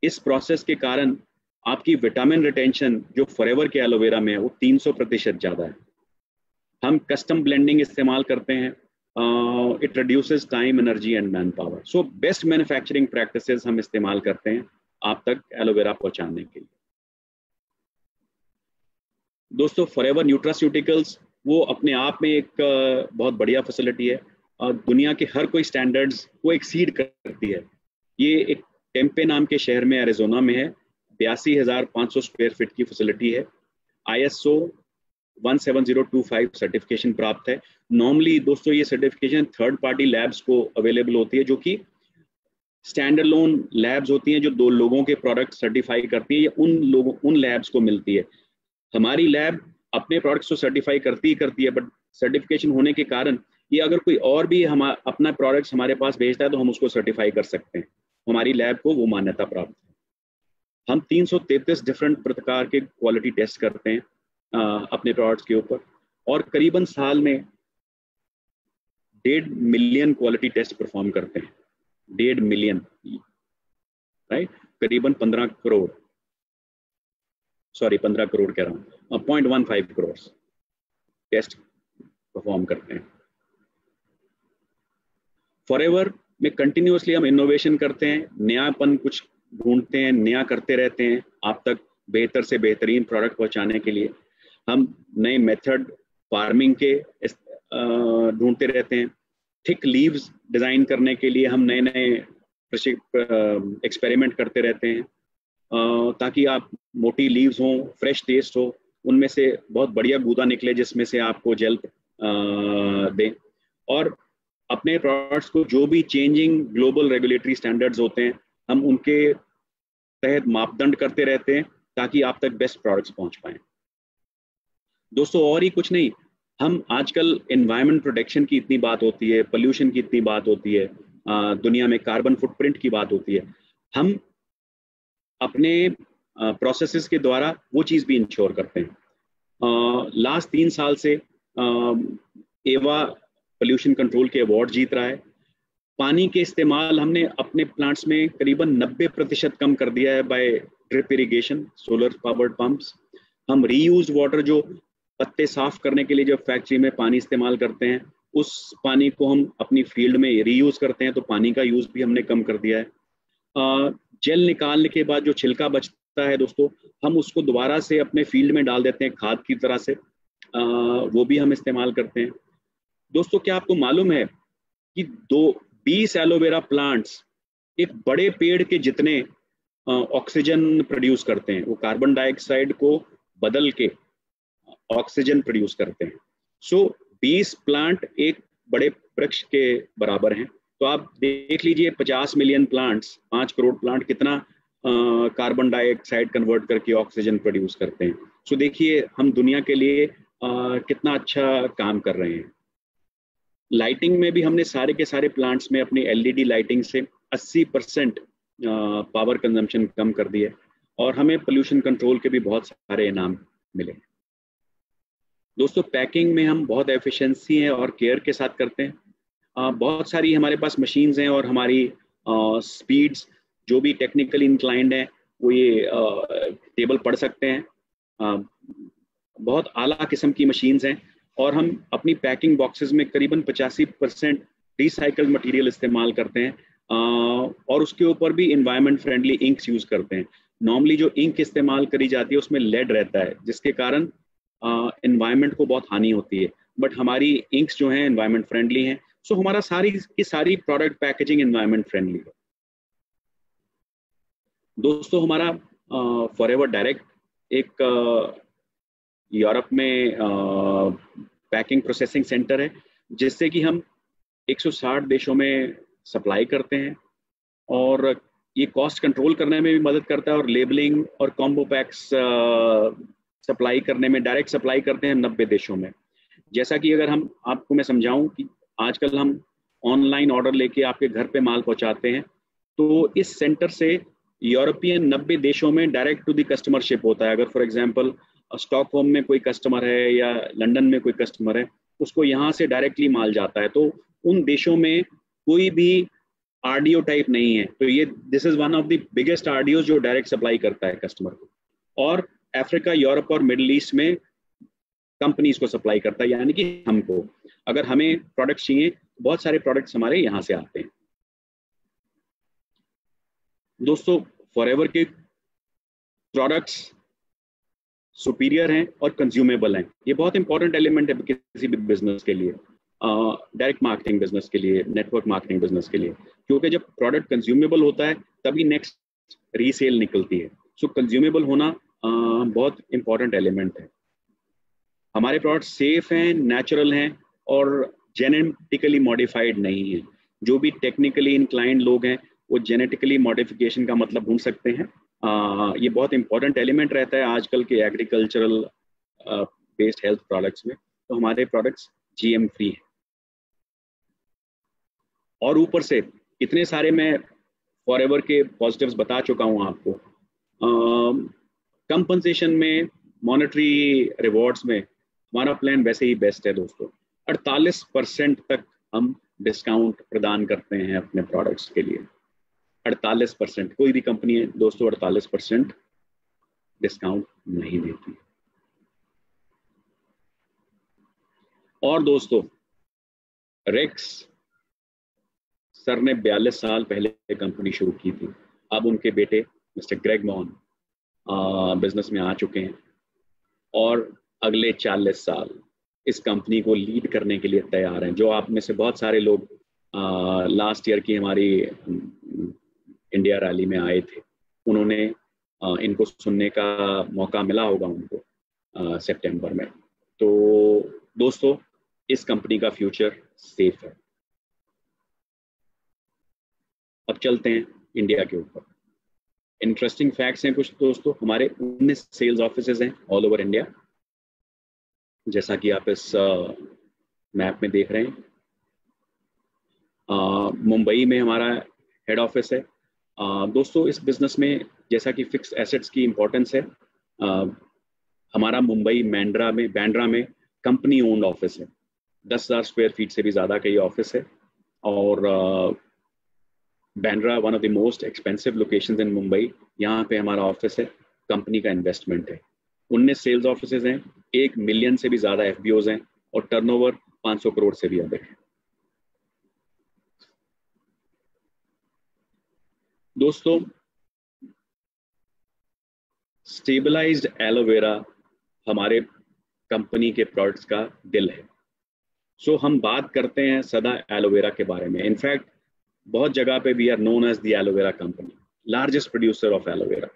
इस प्रोसेस के कारण आपकी विटामिन रिटेंशन जो फॉरएवर के एलोवेरा में है वो 300% ज़्यादा है। हम कस्टम ब्लेंडिंग इस्तेमाल करते हैं, it reduces time, energy and man power. So best manufacturing practices हम इस्तेमाल करते हैं आप तक एलोवेरा पहुंचाने के लिए। दोस्तों फॉरएवर न्यूट्रास्यूटिकल्स वो अपने आप में एक बहुत बढ़िया फैसिलिटी है, दुनिया के हर कोई स्टैंडर्ड्स को एक्सीड करती है। ये एक टेम्पे नाम के शहर में एरिजोना में है, 82,500 स्क्वायर फीट की फैसिलिटी है, ISO 17025 सर्टिफिकेशन प्राप्त है। नॉर्मली दोस्तों ये सर्टिफिकेशन थर्ड पार्टी लैब्स को अवेलेबल होती है, जो कि स्टैंड अलोन लैब्स होती हैं जो 2 लोगों के प्रोडक्ट सर्टिफाई करती है, या उन लैब्स को मिलती है। हमारी लैब अपने प्रोडक्ट्स को सर्टिफाई करती है, बट सर्टिफिकेशन होने के कारण ये अगर कोई और भी अपना प्रोडक्ट्स हमारे पास भेजता है तो हम उसको सर्टिफाई कर सकते हैं। हमारी लैब को वो मान्यता प्राप्त है। हम 333 डिफरेंट प्रकार के क्वालिटी टेस्ट करते हैं अपने प्रोडक्ट्स के ऊपर, और करीबन साल में 1.5 मिलियन क्वालिटी टेस्ट परफॉर्म करते हैं। 1.5 मिलियन, राइट, करीबन 15 करोड़ कह रहा हूँ, 0.15 करोड़ टेस्ट परफॉर्म करते हैं। फॉरएवर में कंटिन्यूअसली हम इनोवेशन करते हैं, नयापन कुछ ढूंढते हैं, नया करते रहते हैं आप तक बेहतर से बेहतरीन प्रोडक्ट पहुंचाने के लिए। हम नए मेथड फार्मिंग के ढूंढते रहते हैं, थिक लीव्स डिज़ाइन करने के लिए हम नए नए एक्सपेरिमेंट करते रहते हैं, ताकि आप मोटी लीव्स हों, फ्रेश टेस्ट हो, उनमें से बहुत बढ़िया गूदा निकले जिसमें से आपको जेल दें। और अपने प्रोडक्ट्स को जो भी चेंजिंग ग्लोबल रेगुलेटरी स्टैंडर्ड्स होते हैं हम उनके तहत मापदंड करते रहते हैं ताकि आप तक बेस्ट प्रोडक्ट्स पहुंच पाएं। दोस्तों और ही कुछ नहीं, हम आजकल एनवायरनमेंट प्रोटेक्शन की इतनी बात होती है, पोल्यूशन की इतनी बात होती है, दुनिया में कार्बन फुटप्रिंट की बात होती है, हम अपने प्रोसेसेस के द्वारा वो चीज़ भी इंश्योर करते हैं। लास्ट 3 साल से एवा पोल्यूशन कंट्रोल के अवार्ड जीत रहा है। पानी के इस्तेमाल हमने अपने प्लांट्स में करीबन 90% कम कर दिया है by drip irrigation, solar powered pumps. हम रीयूज्ड वाटर जो पत्ते साफ करने के लिए जब फैक्ट्री में पानी इस्तेमाल करते हैं, उस पानी को हम अपनी फील्ड में रीयूज करते हैं, तो पानी का यूज भी हमने कम कर दिया है। जेल निकालने के बाद जो छिलका बचता है दोस्तों, हम उसको दोबारा से अपने फील्ड में डाल देते हैं खाद की तरह से, वो भी हम इस्तेमाल करते हैं। दोस्तों क्या आपको मालूम है कि 20 एलोवेरा प्लांट्स एक बड़े पेड़ के जितने ऑक्सीजन प्रोड्यूस करते हैं, वो कार्बन डाइऑक्साइड को बदल के ऑक्सीजन प्रोड्यूस करते हैं। सो 20 प्लांट एक बड़े वृक्ष के बराबर हैं। तो आप देख लीजिए 50 मिलियन प्लांट्स, 5 करोड़ प्लांट कितना कार्बन डाइऑक्साइड कन्वर्ट करके ऑक्सीजन प्रोड्यूस करते हैं। सो देखिए हम दुनिया के लिए कितना अच्छा काम कर रहे हैं। लाइटिंग में भी हमने सारे के सारे प्लांट्स में अपनी LED लाइटिंग से 80% पावर कंजम्पशन कम कर दी है, और हमें पोल्यूशन कंट्रोल के भी बहुत सारे इनाम मिले। दोस्तों पैकिंग में हम बहुत एफिशिएंसी है और केयर के साथ करते हैं। बहुत सारी हमारे पास मशीन्स हैं, और हमारी स्पीड्स जो भी टेक्निकली इंक्लाइंड हैं वो ये टेबल पढ़ सकते हैं। बहुत आला किस्म की मशीन्स हैं, और हम अपनी पैकिंग बॉक्सेस में करीबन 85% रिसाइकल्ड मटेरियल इस्तेमाल करते हैं, और उसके ऊपर भी इन्वायरमेंट फ्रेंडली इंक्स यूज़ करते हैं। नॉर्मली जो इंक इस्तेमाल करी जाती है उसमें लेड रहता है, जिसके कारण इन्वायरमेंट को बहुत हानि होती है, बट हमारी इंक्स जो हैं इन्वायरमेंट फ्रेंडली हैं। सो हमारा सारी की सारी प्रोडक्ट पैकेजिंग इन्वायरमेंट फ्रेंडली है। दोस्तों हमारा फॉरएवर डायरेक्ट एक यूरोप में पैकिंग प्रोसेसिंग सेंटर है, जिससे कि हम 160 देशों में सप्लाई करते हैं, और ये कॉस्ट कंट्रोल करने में भी मदद करता है, और लेबलिंग और कॉम्बो पैक्स सप्लाई करने में, डायरेक्ट सप्लाई करते हैं 90 देशों में। जैसा कि अगर हम आपको मैं समझाऊं कि आजकल हम ऑनलाइन ऑर्डर लेके आपके घर पे माल पहुंचाते हैं, तो इस सेंटर से यूरोपियन 90 देशों में डायरेक्ट टू द कस्टमरशिप होता है। अगर फॉर एग्जांपल स्टॉकहोम में कोई कस्टमर है या लंदन में कोई कस्टमर है, उसको यहाँ से डायरेक्टली माल जाता है। तो उन देशों में कोई भी आरडीओ टाइप नहीं है। तो ये this is one of the biggest RDO जो डायरेक्ट सप्लाई करता है कस्टमर को। और अफ्रीका, यूरोप और मिडिल ईस्ट में कंपनीज को सप्लाई करता है, यानी कि हमको अगर हमें प्रोडक्ट्स चाहिए, बहुत सारे प्रोडक्ट्स हमारे यहाँ से आते हैं। दोस्तों, फॉरएवर के प्रोडक्ट्स सुपीरियर हैं और कंज्यूमेबल हैं। ये बहुत इंपॉर्टेंट एलिमेंट है किसी भी बिजनेस के लिए, डायरेक्ट मार्केटिंग बिजनेस के लिए, नेटवर्क मार्केटिंग बिजनेस के लिए, क्योंकि जब प्रोडक्ट कंज्यूमेबल होता है तभी नेक्स्ट रीसेल निकलती है। सो कंज्यूमेबल होना बहुत इंपॉर्टेंट एलिमेंट है। हमारे प्रोडक्ट सेफ हैं, नेचुरल हैं और जेनेटिकली मॉडिफाइड नहीं है। जो भी टेक्निकली इंक्लाइंड लोग हैं वो जेनेटिकली मॉडिफिकेशन का मतलब ढूंढ सकते हैं। ये बहुत इंपॉर्टेंट एलिमेंट रहता है आजकल के एग्रीकल्चरल बेस्ड हेल्थ प्रोडक्ट्स में। तो हमारे प्रोडक्ट्स जीएम फ्री हैं। और ऊपर से इतने सारे मैं फॉरएवर के पॉजिटिव्स बता चुका हूं आपको। कंपनसेशन में, मॉनेटरी रिवॉर्ड्स में हमारा प्लान वैसे ही बेस्ट है दोस्तों। 48% तक हम डिस्काउंट प्रदान करते हैं अपने प्रोडक्ट्स के लिए। 48%। कोई भी कंपनी है दोस्तों 48% डिस्काउंट नहीं देती। और दोस्तों, रेक्स सर ने 42 साल पहले कंपनी शुरू की थी। अब उनके बेटे मिस्टर ग्रेग मॉन बिजनेस में आ चुके हैं और अगले 40 साल इस कंपनी को लीड करने के लिए तैयार हैं। जो आप में से बहुत सारे लोग लास्ट ईयर की हमारी इंडिया रैली में आए थे, उन्होंने इनको सुनने का मौका मिला होगा उनको सितंबर में। तो दोस्तों, इस कंपनी का फ्यूचर सेफ है। अब चलते हैं इंडिया के ऊपर। इंटरेस्टिंग फैक्ट्स हैं कुछ दोस्तों। हमारे 19 सेल्स ऑफिसेज हैं ऑल ओवर इंडिया, जैसा कि आप इस मैप में देख रहे हैं। मुंबई में हमारा हेड ऑफिस है। दोस्तों, इस बिजनेस में जैसा कि फिक्स एसेट्स की इंपॉर्टेंस है, हमारा मुंबई बैंड्रा में कंपनी ओन्ड ऑफिस है। 10,000 स्क्वायर फीट से भी ज़्यादा का ये ऑफिस है। और Bandra one of the most expensive locations इन मुंबई, यहाँ पे हमारा ऑफिस है। कंपनी का इन्वेस्टमेंट है। 19 सेल्स ऑफिसेज हैं, 1 मिलियन से भी ज़्यादा एफबीओज हैं और टर्नओवर 500 करोड़ से भी अधिक है। दोस्तों, स्टेबलाइज्ड एलोवेरा हमारे कंपनी के प्रोडक्ट्स का दिल है। सो हम बात करते हैं सदा एलोवेरा के बारे में। इनफैक्ट बहुत जगह पे we are known as the aloe vera company, largest producer of aloe vera.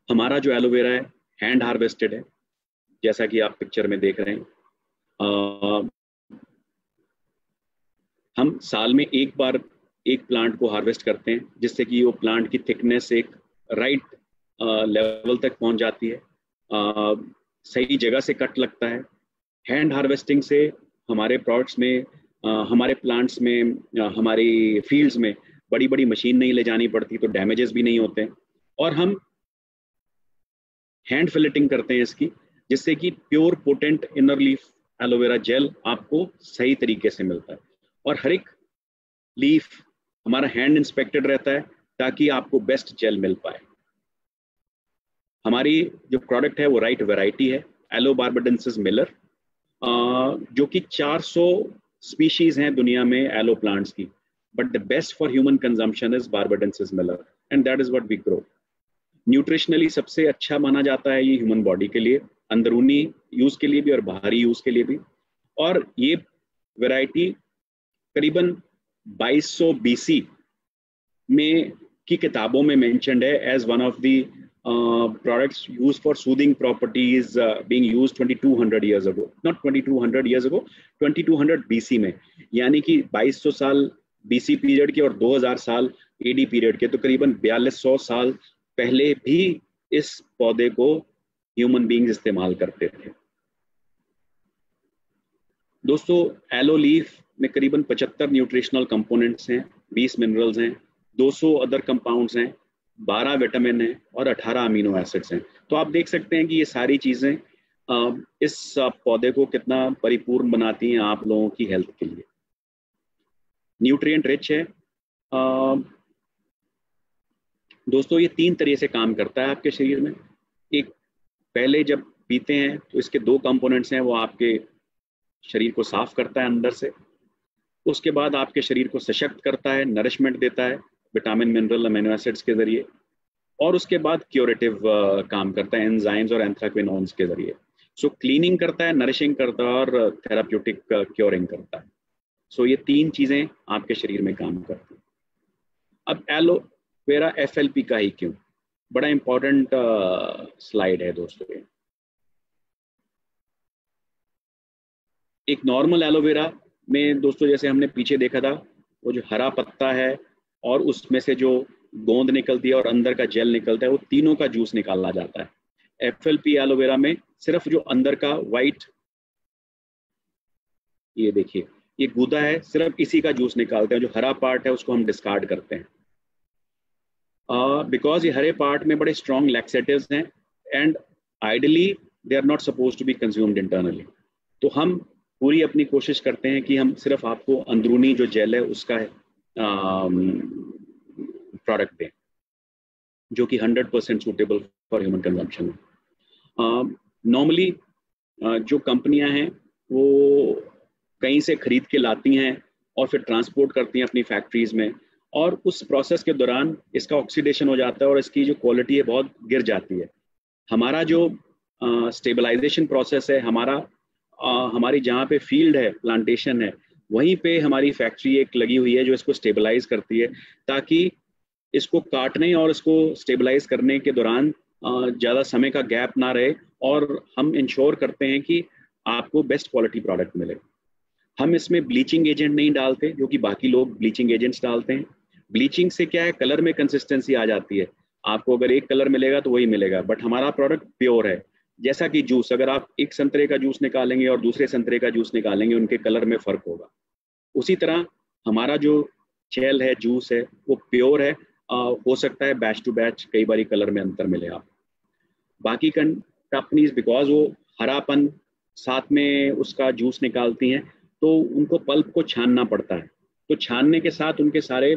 हमारा जो एलोवेरा है हैंड हार्वेस्टेड है, जैसा कि आप पिक्चर में देख रहे हैं। हम साल में एक बार एक प्लांट को हार्वेस्ट करते हैं, जिससे कि वो प्लांट की थिकनेस एक राइट लेवल तक पहुंच जाती है, सही जगह से कट लगता है। हैंड हार्वेस्टिंग से हमारे प्रोडक्ट्स में, हमारे प्लांट्स में, हमारी फील्ड्स में बड़ी बड़ी मशीन नहीं ले जानी पड़ती, तो डैमेजेस भी नहीं होते। और हम हैंड फिलेटिंग करते हैं इसकी, जिससे कि pure potent inner leaf aloe vera gel आपको सही तरीके से मिलता है। और हर एक लीफ हमारा हैंड इंस्पेक्टेड रहता है ताकि आपको बेस्ट जेल मिल पाए। हमारी जो प्रोडक्ट है वो राइट वैरायटी है, एलो बार्बाडेंसिस मिलर, जो कि 400 स्पीशीज हैं दुनिया में एलो प्लांट्स की, but the best for human consumption is barbadensis miller and that is what we grow. Nutritionally सबसे अच्छा माना जाता है ये ह्यूमन बॉडी के लिए, अंदरूनी यूज के लिए भी और बाहरी यूज के लिए भी। और ये वैरायटी करीबन 2200 BC में की किताबों में मेंशन्ड है as one of the products used for soothing properties, being used 2200 years ago, not 2200 years ago, 2200 BC में। यानी कि 2200 साल BC पीरियड के और 2000 साल AD पीरियड के, तो करीबन 4200 साल पहले भी इस पौधे को ह्यूमन बीइंग्स इस्तेमाल करते थे। दोस्तों, एलो लीफ में करीबन 75 न्यूट्रिशनल कंपोनेंट्स हैं, 20 मिनरल्स हैं, 200 अदर कंपाउंड्स हैं, 12 विटामिन हैं और 18 अमीनो एसिड्स हैं। तो आप देख सकते हैं कि ये सारी चीज़ें इस पौधे को कितना परिपूर्ण बनाती हैं आप लोगों की हेल्थ के लिए। न्यूट्रिएंट रिच है। दोस्तों ये 3 तरीके से काम करता है आपके शरीर में। एक, पहले जब पीते हैं तो इसके 2 कंपोनेंट्स हैं, वो आपके शरीर को साफ करता है अंदर से। उसके बाद आपके शरीर को सशक्त करता है, नरिशमेंट देता है विटामिन, मिनरल, अमीनो एसिड्स के जरिए। और उसके बाद क्यूरेटिव काम करता है एंजाइम्स और एंथ्राक्विनोन्स के जरिए। सो क्लीनिंग करता है, नरिशिंग करता है और थेराप्यूटिक क्योरिंग करता है। सो ये 3 चीज़ें आपके शरीर में काम करती हैं। अब एलोवेरा FLP का ही क्यों, बड़ा इंपॉर्टेंट स्लाइड है दोस्तों। एक नॉर्मल एलोवेरा में दोस्तों, जैसे हमने पीछे देखा था, वो जो हरा पत्ता है और उसमें से जो गोंद निकलती है और अंदर का जेल निकलता है, वो तीनों का जूस निकाला जाता है। FLP एलोवेरा में सिर्फ जो अंदर का वाइट, ये देखिए ये गूदा है, सिर्फ इसी का जूस निकालते हैं। जो हरा पार्ट है उसको हम डिस्कार्ड करते हैं, बिकॉज ये हरे पार्ट में बड़े स्ट्रॉन्ग लैक्सेटिव्स हैं and ideally they are not suppose to be consumed internally. तो हम पूरी अपनी कोशिश करते हैं कि हम सिर्फ आपको अंदरूनी जो जेल है उसका प्रोडक्ट दें, जो कि 100% सूटेबल फॉर ह्यूमन कंजम्पशन है। नॉर्मली जो कंपनियां हैं वो कहीं से खरीद के लाती हैं और फिर ट्रांसपोर्ट करती हैं अपनी फैक्ट्रीज में, और उस प्रोसेस के दौरान इसका ऑक्सीडेशन हो जाता है और इसकी जो क्वालिटी है बहुत गिर जाती है। हमारा जो स्टेबलाइजेशन प्रोसेस है, हमारी जहाँ पे फील्ड है, प्लांटेशन है, वहीं पे हमारी फैक्ट्री एक लगी हुई है जो इसको स्टेबलाइज करती है, ताकि इसको काटने और इसको स्टेबलाइज करने के दौरान ज़्यादा समय का गैप ना रहे, और हम इंश्योर करते हैं कि आपको बेस्ट क्वालिटी प्रोडक्ट मिले। हम इसमें ब्लीचिंग एजेंट नहीं डालते, जो कि बाकी लोग ब्लीचिंग एजेंट्स डालते हैं। ब्लीचिंग से क्या है, कलर में कंसिस्टेंसी आ जाती है, आपको अगर एक कलर मिलेगा तो वही मिलेगा, बट हमारा प्रोडक्ट प्योर है। जैसा कि जूस, अगर आप एक संतरे का जूस निकालेंगे और दूसरे संतरे का जूस निकालेंगे, उनके कलर में फ़र्क होगा। उसी तरह हमारा जो जेल है, जूस है, वो प्योर है। हो सकता है बैच टू बैच कई बारी कलर में अंतर मिले आप। बाकी कंपनीज बिकॉज वो हरापन साथ में उसका जूस निकालती हैं, तो उनको पल्प को छानना पड़ता है, तो छानने के साथ उनके सारे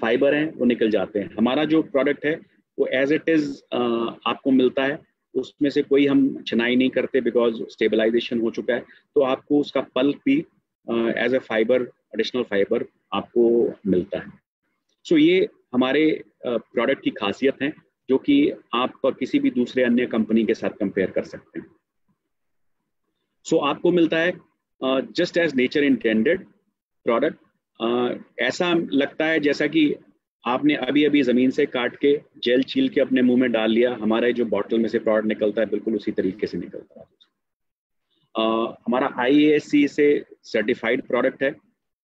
फाइबर हैं वो निकल जाते हैं। हमारा जो प्रोडक्ट है वो एज इट इज़ आपको मिलता है, उसमें से कोई हम छनाई नहीं करते, बिकॉज स्टेबलाइजेशन हो चुका है। तो आपको उसका पल्प भी as a fibre, additional fibre आपको मिलता है। सो ये हमारे प्रोडक्ट की खासियत है, जो कि आप किसी भी दूसरे अन्य कंपनी के साथ कंपेयर कर सकते हैं। सो आपको मिलता है just as nature intended product. ऐसा लगता है जैसा कि आपने अभी अभी ज़मीन से काट के जेल छील के अपने मुंह में डाल लिया। हमारे जो बॉटल में से प्रोडक्ट निकलता है बिल्कुल उसी तरीके से निकलता है। हमारा IASC से सर्टिफाइड प्रोडक्ट है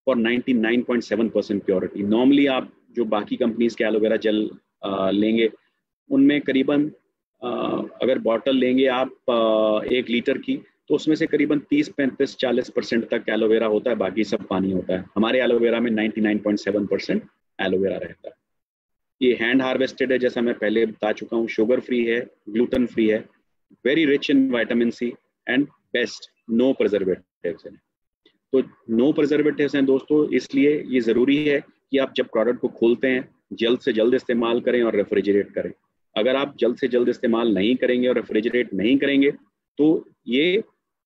फॉर 99.7% प्योरिटी। नॉर्मली आप जो बाकी कंपनीज के एलोवेरा जेल लेंगे, उनमें करीबन अगर बॉटल लेंगे आप 1 लीटर की, तो उसमें से करीबन 30, 35, 40% तक एलोवेरा होता है, बाकी सब पानी होता है। हमारे एलोवेरा में 99.7% एलोवेरा रहता है। ये हैंड हार्वेस्टेड है, जैसा मैं पहले बता चुका हूँ, शुगर फ्री है, ग्लूटेन फ्री है, very rich in vitamin C and best no preservatives हैं। तो नो प्रिजर्वेटिव्स हैं दोस्तों, इसलिए ये ज़रूरी है कि आप जब प्रोडक्ट को खोलते हैं जल्द से जल्द इस्तेमाल करें और रेफ्रिजरेट करें। अगर आप जल्द से जल्द इस्तेमाल नहीं करेंगे और रेफ्रिजरेट नहीं करेंगे, तो ये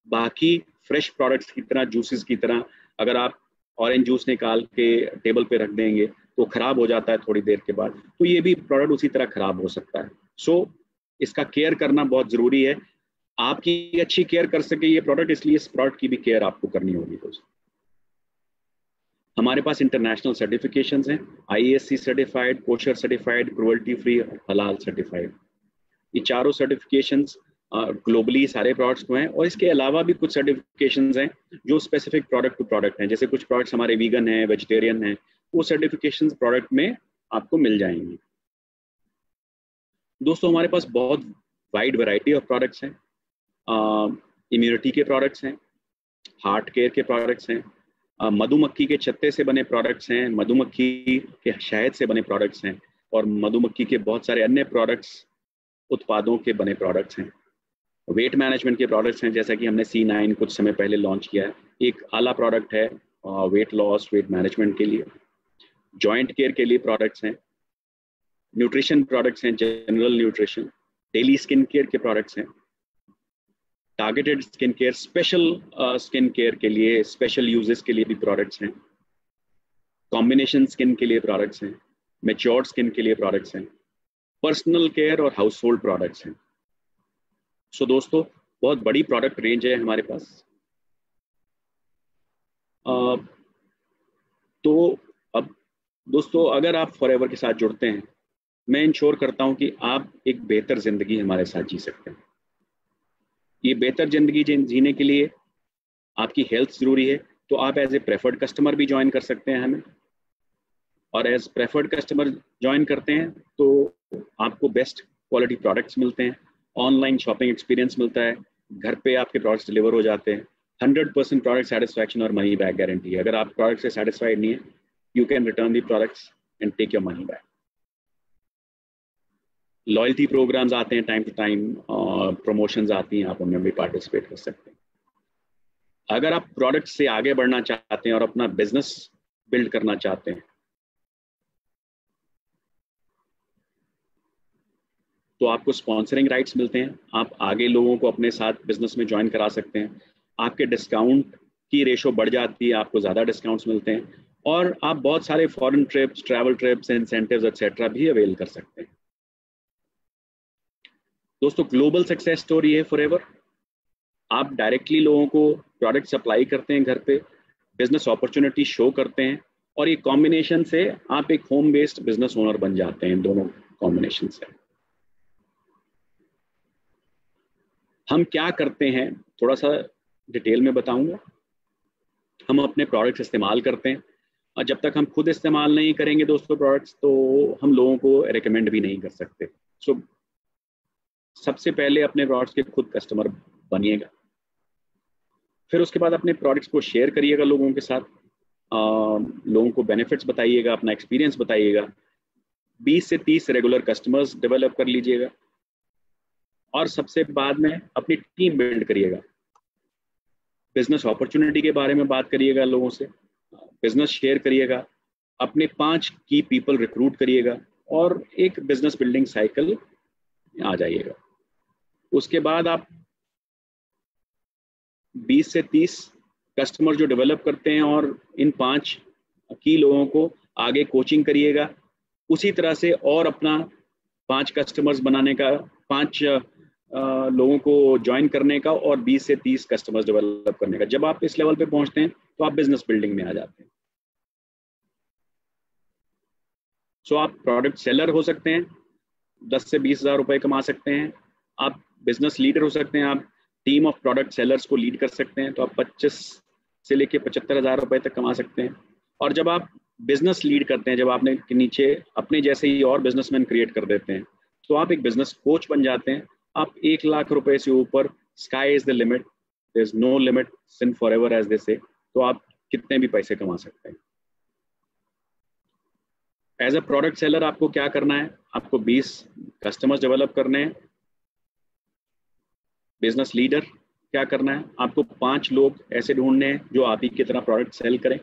बाकी फ्रेश प्रोडक्ट्स की तरह, जूसेस की तरह, अगर आप ऑरेंज जूस निकाल के टेबल पे रख देंगे तो ख़राब हो जाता है थोड़ी देर के बाद, तो ये भी प्रोडक्ट उसी तरह ख़राब हो सकता है। सो इसका केयर करना बहुत ज़रूरी है। आपकी अच्छी केयर कर सके ये प्रोडक्ट, इसलिए इस प्रोडक्ट की भी केयर आपको करनी होगी दोस्तों। हमारे पास इंटरनेशनल सर्टिफिकेशंस हैं, IASC certified, kosher certified, cruelty free, हलाल सर्टिफाइड। ये चारों सर्टिफिकेशंस ग्लोबली सारे प्रोडक्ट्स को हैं, और इसके अलावा भी कुछ सर्टिफिकेशंस हैं जो स्पेसिफिक प्रोडक्ट टू प्रोडक्ट हैं। जैसे कुछ प्रोडक्ट्स हमारे वीगन हैं, वेजिटेरियन हैं, वो सर्टिफिकेशंस प्रोडक्ट में आपको मिल जाएंगी। दोस्तों हमारे पास बहुत वाइड वैरायटी ऑफ प्रोडक्ट्स हैं। इम्यूनिटी के प्रोडक्ट्स हैं, हार्ट केयर के प्रोडक्ट्स हैं, मधुमक्खी के छत्ते से बने प्रोडक्ट्स हैं, मधुमक्खी के शहद से बने प्रोडक्ट्स हैं, और मधुमक्खी के बहुत सारे अन्य प्रोडक्ट्स, उत्पादों के बने प्रोडक्ट्स हैं। वेट मैनेजमेंट के प्रोडक्ट्स हैं, जैसा कि हमने C9 कुछ समय पहले लॉन्च किया है, एक आला प्रोडक्ट है वेट लॉस, वेट मैनेजमेंट के लिए। जॉइंट केयर के लिए प्रोडक्ट्स हैं, न्यूट्रिशन प्रोडक्ट्स हैं, general nutrition, daily skin care के प्रोडक्ट्स हैं, targeted skin care, special skin care के लिए, स्पेशल यूजेस के लिए भी प्रोडक्ट्स हैं, कॉम्बिनेशन स्किन के लिए प्रोडक्ट्स हैं, मैच्योर्ड स्किन के लिए प्रोडक्ट्स हैं, पर्सनल केयर और हाउस होल्ड प्रोडक्ट्स हैं। सो दोस्तों, बहुत बड़ी प्रोडक्ट रेंज है हमारे पास। तो अब दोस्तों, अगर आप फॉरएवर के साथ जुड़ते हैं, मैं इंश्योर करता हूं कि आप एक बेहतर जिंदगी हमारे साथ जी सकते हैं। ये बेहतर जिंदगी जीने के लिए आपकी हेल्थ जरूरी है, तो आप एज ए प्रेफर्ड कस्टमर भी ज्वाइन कर सकते हैं हमें, और एज प्रेफर्ड कस्टमर ज्वाइन करते हैं तो आपको बेस्ट क्वालिटी प्रोडक्ट्स मिलते हैं, ऑनलाइन शॉपिंग एक्सपीरियंस मिलता है, घर पे आपके प्रोडक्ट्स डिलीवर हो जाते हैं, 100% प्रोडक्ट सेटिस्फैक्शन और मनी बैक गारंटी है। अगर आप प्रोडक्ट से सेटिस्फाइड नहीं है, you can return the products and take your money back. Loyalty programs आते हैं टाइम टू टाइम, और प्रमोशंस आती हैं, आप उनमें भी पार्टिसिपेट कर सकते हैं। अगर आप प्रोडक्ट से आगे बढ़ना चाहते हैं और अपना बिजनेस बिल्ड करना चाहते हैं, तो आपको स्पॉन्सरिंग राइट्स मिलते हैं, आप आगे लोगों को अपने साथ बिजनेस में ज्वाइन करा सकते हैं, आपके डिस्काउंट की रेशो बढ़ जाती है, आपको ज़्यादा डिस्काउंट्स मिलते हैं, और आप बहुत सारे foreign trips, travel trips, incentives etcetera भी अवेल कर सकते हैं। दोस्तों, ग्लोबल सक्सेस स्टोरी है फॉरएवर। आप डायरेक्टली लोगों को प्रोडक्ट सप्लाई करते हैं घर पे, बिजनेस अपॉर्चुनिटी शो करते हैं, और ये कॉम्बिनेशन से आप एक होम बेस्ड बिजनेस ओनर बन जाते हैं। दोनों कॉम्बिनेशन से हम क्या करते हैं, थोड़ा सा डिटेल में बताऊंगा। हम अपने प्रोडक्ट्स इस्तेमाल करते हैं, और जब तक हम खुद इस्तेमाल नहीं करेंगे दोस्तों प्रोडक्ट्स, तो हम लोगों को रिकमेंड भी नहीं कर सकते। सो सबसे पहले अपने प्रोडक्ट्स के खुद कस्टमर बनिएगा, फिर उसके बाद अपने प्रोडक्ट्स को शेयर करिएगा लोगों के साथ, लोगों को बेनिफिट्स बताइएगा, अपना एक्सपीरियंस बताइएगा, 20 से 30 रेगुलर कस्टमर्स डेवलप कर लीजिएगा, और सबसे बाद में अपनी टीम बिल्ड करिएगा। बिजनेस अपॉर्चुनिटी के बारे में बात करिएगा लोगों से, बिजनेस शेयर करिएगा, अपने 5 की पीपल रिक्रूट करिएगा, और एक बिजनेस बिल्डिंग साइकिल आ जाइएगा। उसके बाद आप 20 से 30 कस्टमर जो डेवलप करते हैं, और इन 5 की लोगों को आगे कोचिंग करिएगा, उसी तरह से और अपना 5 कस्टमर्स बनाने का, 5 लोगों को ज्वाइन करने का, और 20 से 30 कस्टमर्स डेवलप करने का। जब आप इस लेवल पे पहुंचते हैं तो आप बिजनेस बिल्डिंग में आ जाते हैं। सो आप प्रोडक्ट सेलर हो सकते हैं, 10 से 20 हज़ार रुपए कमा सकते हैं। आप बिजनेस लीडर हो सकते हैं, आप टीम ऑफ प्रोडक्ट सेलर्स को लीड कर सकते हैं, तो आप 25 से लेके 75 हज़ार रुपए तक कमा सकते हैं। और जब आप बिजनेस लीड करते हैं, जब आपने नीचे अपने जैसे ही और बिजनेसमैन क्रिएट कर देते हैं, तो आप एक बिजनेस कोच बन जाते हैं। आप 1 लाख रुपए से ऊपर, sky is the limit, there is no limit since forever as they say, तो आप कितने भी पैसे कमा सकते हैं। एज अ प्रोडक्ट सेलर आपको क्या करना है, आपको 20 कस्टमर्स डेवलप करने हैं। बिजनेस लीडर क्या करना है, आपको 5 लोग ऐसे ढूंढने हैं जो आप ही की तरह प्रोडक्ट सेल करें।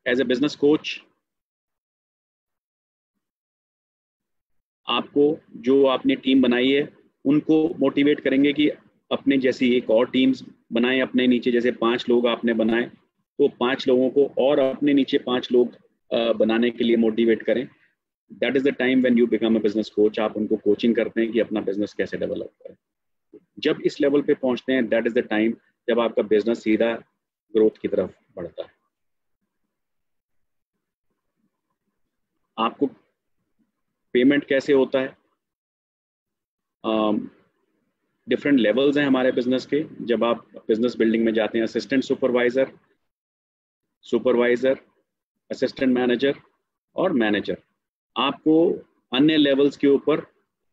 एज ए बिजनेस कोच आपको, जो आपने टीम बनाई है, उनको मोटिवेट करेंगे कि अपने जैसी एक और टीम्स बनाएं, अपने नीचे जैसे 5 लोग आपने बनाए, तो 5 लोगों को और अपने नीचे 5 लोग बनाने के लिए मोटिवेट करें। That is the time when you become a business coach. आप उनको कोचिंग करते हैं कि अपना बिजनेस कैसे डेवलप करें। जब इस लेवल पे पहुंचते हैं, दैट इज द टाइम जब आपका बिजनेस सीधा ग्रोथ की तरफ बढ़ता है। आपको पेमेंट कैसे होता है, डिफरेंट लेवल्स हैं हमारे बिजनेस के। जब आप बिजनेस बिल्डिंग में जाते हैं, assistant supervisor, supervisor, assistant manager और मैनेजर, आपको अन्य लेवल्स के ऊपर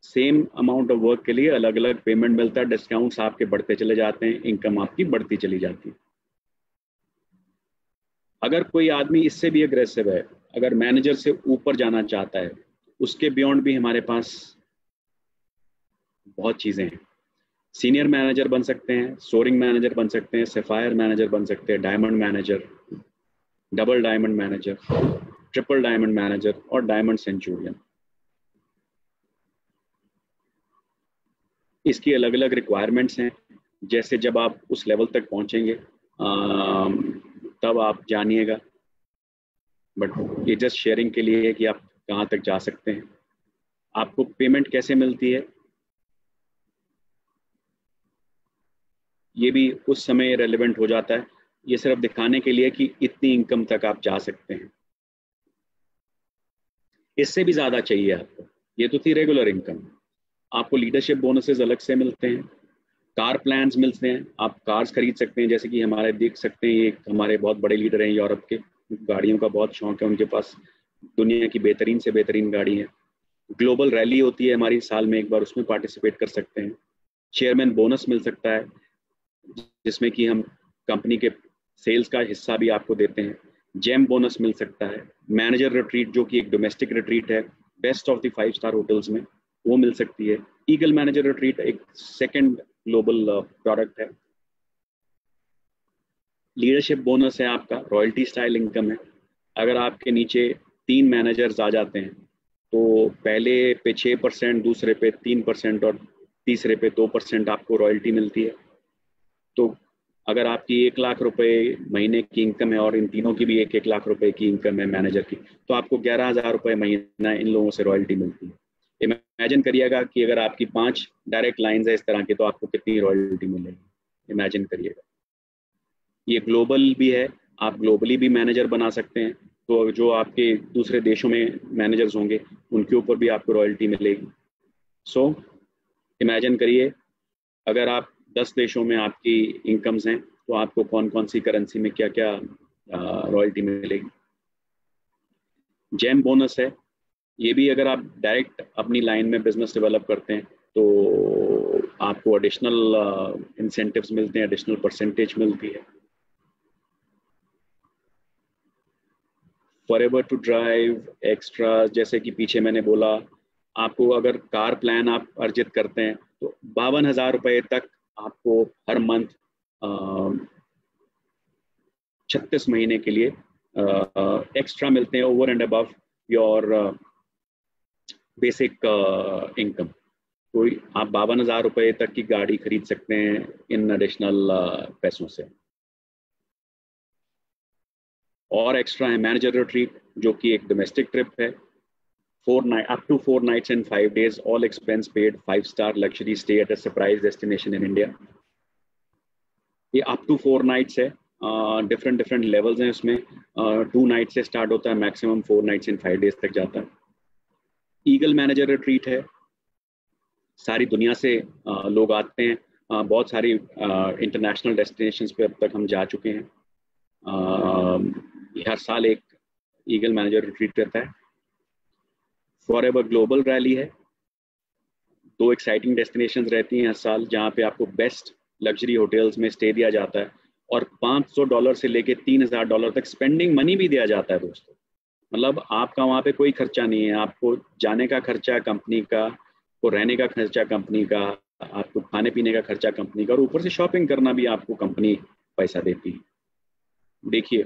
सेम अमाउंट ऑफ वर्क के लिए अलग अलग पेमेंट मिलता है, डिस्काउंट्स आपके बढ़ते चले जाते हैं, इनकम आपकी बढ़ती चली जाती है। अगर कोई आदमी इससे भी अग्रेसिव है, अगर मैनेजर से ऊपर जाना चाहता है, उसके बियॉन्ड भी हमारे पास बहुत चीज़ें हैं। सीनियर मैनेजर बन सकते हैं, सोरिंग मैनेजर बन सकते हैं, सफायर मैनेजर बन सकते हैं, diamond manager, double diamond manager, triple diamond manager और डायमंड सेंचुरियन। इसकी अलग अलग रिक्वायरमेंट्स हैं। जैसे जब आप उस लेवल तक पहुंचेंगे तब आप जानिएगा, बट ये जस्ट शेयरिंग के लिए है कि आप कहाँ तक जा सकते हैं। आपको पेमेंट कैसे मिलती है ये भी उस समय रेलेवेंट हो जाता है। ये सिर्फ दिखाने के लिए कि इतनी इनकम तक आप जा सकते हैं, इससे भी ज़्यादा चाहिए आपको। ये तो थी रेगुलर इनकम। आपको लीडरशिप बोनसेस अलग से मिलते हैं, कार प्लान्स मिलते हैं, आप कार्स खरीद सकते हैं। जैसे कि हमारे देख सकते हैं, ये हमारे बहुत बड़े लीडर हैं यूरोप के, गाड़ियों का बहुत शौक है उनके पास, दुनिया की बेहतरीन से बेहतरीन गाड़ी है। ग्लोबल रैली होती है हमारी साल में एक बार, उसमें पार्टिसिपेट कर सकते हैं। चेयरमैन बोनस मिल सकता है, जिसमें कि हम कंपनी के सेल्स का हिस्सा भी आपको देते हैं। जेम बोनस मिल सकता है। मैनेजर रिट्रीट, जो कि एक डोमेस्टिक रिट्रीट है, best of the 5 star hotels में, वो मिल सकती है। ईगल मैनेजर रिट्रीट एक सेकंड ग्लोबल प्रोडक्ट है। लीडरशिप बोनस है आपका, रॉयल्टी स्टाइल इनकम है। अगर आपके नीचे 3 मैनेजर्स आ जाते हैं तो पहले पे 6%, दूसरे पे 3% और तीसरे पे 2% आपको रॉयल्टी मिलती है। तो अगर आपकी 1 लाख रुपए महीने की इनकम है और इन तीनों की भी 1-1 लाख रुपए की इनकम है मैनेजर की, तो आपको 11,000 रुपए महीना इन लोगों से रॉयल्टी मिलती है। इमेजिन करिएगा कि अगर आपकी 5 डायरेक्ट लाइंस है इस तरह की, तो आपको कितनी रॉयल्टी मिलेगी, इमेजिन करिएगा। ये ग्लोबल भी है, आप ग्लोबली भी मैनेजर बना सकते हैं। तो जो आपके दूसरे देशों में मैनेजर्स होंगे उनके ऊपर भी आपको रॉयल्टी मिलेगी। सो इमेजिन करिए, अगर आप 10 देशों में आपकी इनकम्स हैं, तो आपको कौन कौन सी करेंसी में क्या क्या रॉयल्टी मिलेगी। जेम बोनस है, ये भी अगर आप डायरेक्ट अपनी लाइन में बिजनेस डेवलप करते हैं तो आपको एडिशनल इंसेंटिव्स मिलते हैं, एडिशनल परसेंटेज मिलती है। फॉरएवर टू ड्राइव एक्स्ट्रा, जैसे कि पीछे मैंने बोला, आपको अगर कार प्लान आप अर्जित करते हैं तो 52,000 रुपए तक आपको हर मंथ 36 महीने के लिए एक्स्ट्रा मिलते हैं, over and above your basic income. तो आप 52,000 रुपए तक की गाड़ी खरीद सकते हैं इन एडिशनल पैसों से। और एक्स्ट्रा है मैनेजर रिट्रीट, जो कि एक डोमेस्टिक ट्रिप है, 4 night up to 4 nights and 5 days, all expense paid, 5 star luxury stay at a surprise destination in India। ये अप टू 4 nights है, डिफरेंट डिफरेंट लेवल्स हैं उसमें। 2 nights से स्टार्ट होता है, मैक्सिमम 4 nights and 5 days तक जाता है। ईगल मैनेजर रिट्रीट है, सारी दुनिया से लोग आते हैं, बहुत सारी इंटरनेशनल डेस्टिनेशंस पे अब तक हम जा चुके हैं। हर साल एक ईगल मैनेजर रिट्रीट रहता है। फॉरएवर ग्लोबल रैली है, 2 एक्साइटिंग डेस्टिनेशंस रहती हैं हर साल, जहाँ पे आपको बेस्ट लग्जरी होटल्स में स्टे दिया जाता है और $500 से लेके $3,000 तक स्पेंडिंग मनी भी दिया जाता है दोस्तों। मतलब आपका वहाँ पे कोई खर्चा नहीं है, आपको जाने का खर्चा कंपनी का, को रहने का खर्चा कंपनी का, आपको खाने पीने का खर्चा कंपनी का, और ऊपर से शॉपिंग करना भी आपको कंपनी पैसा देती है। देखिए,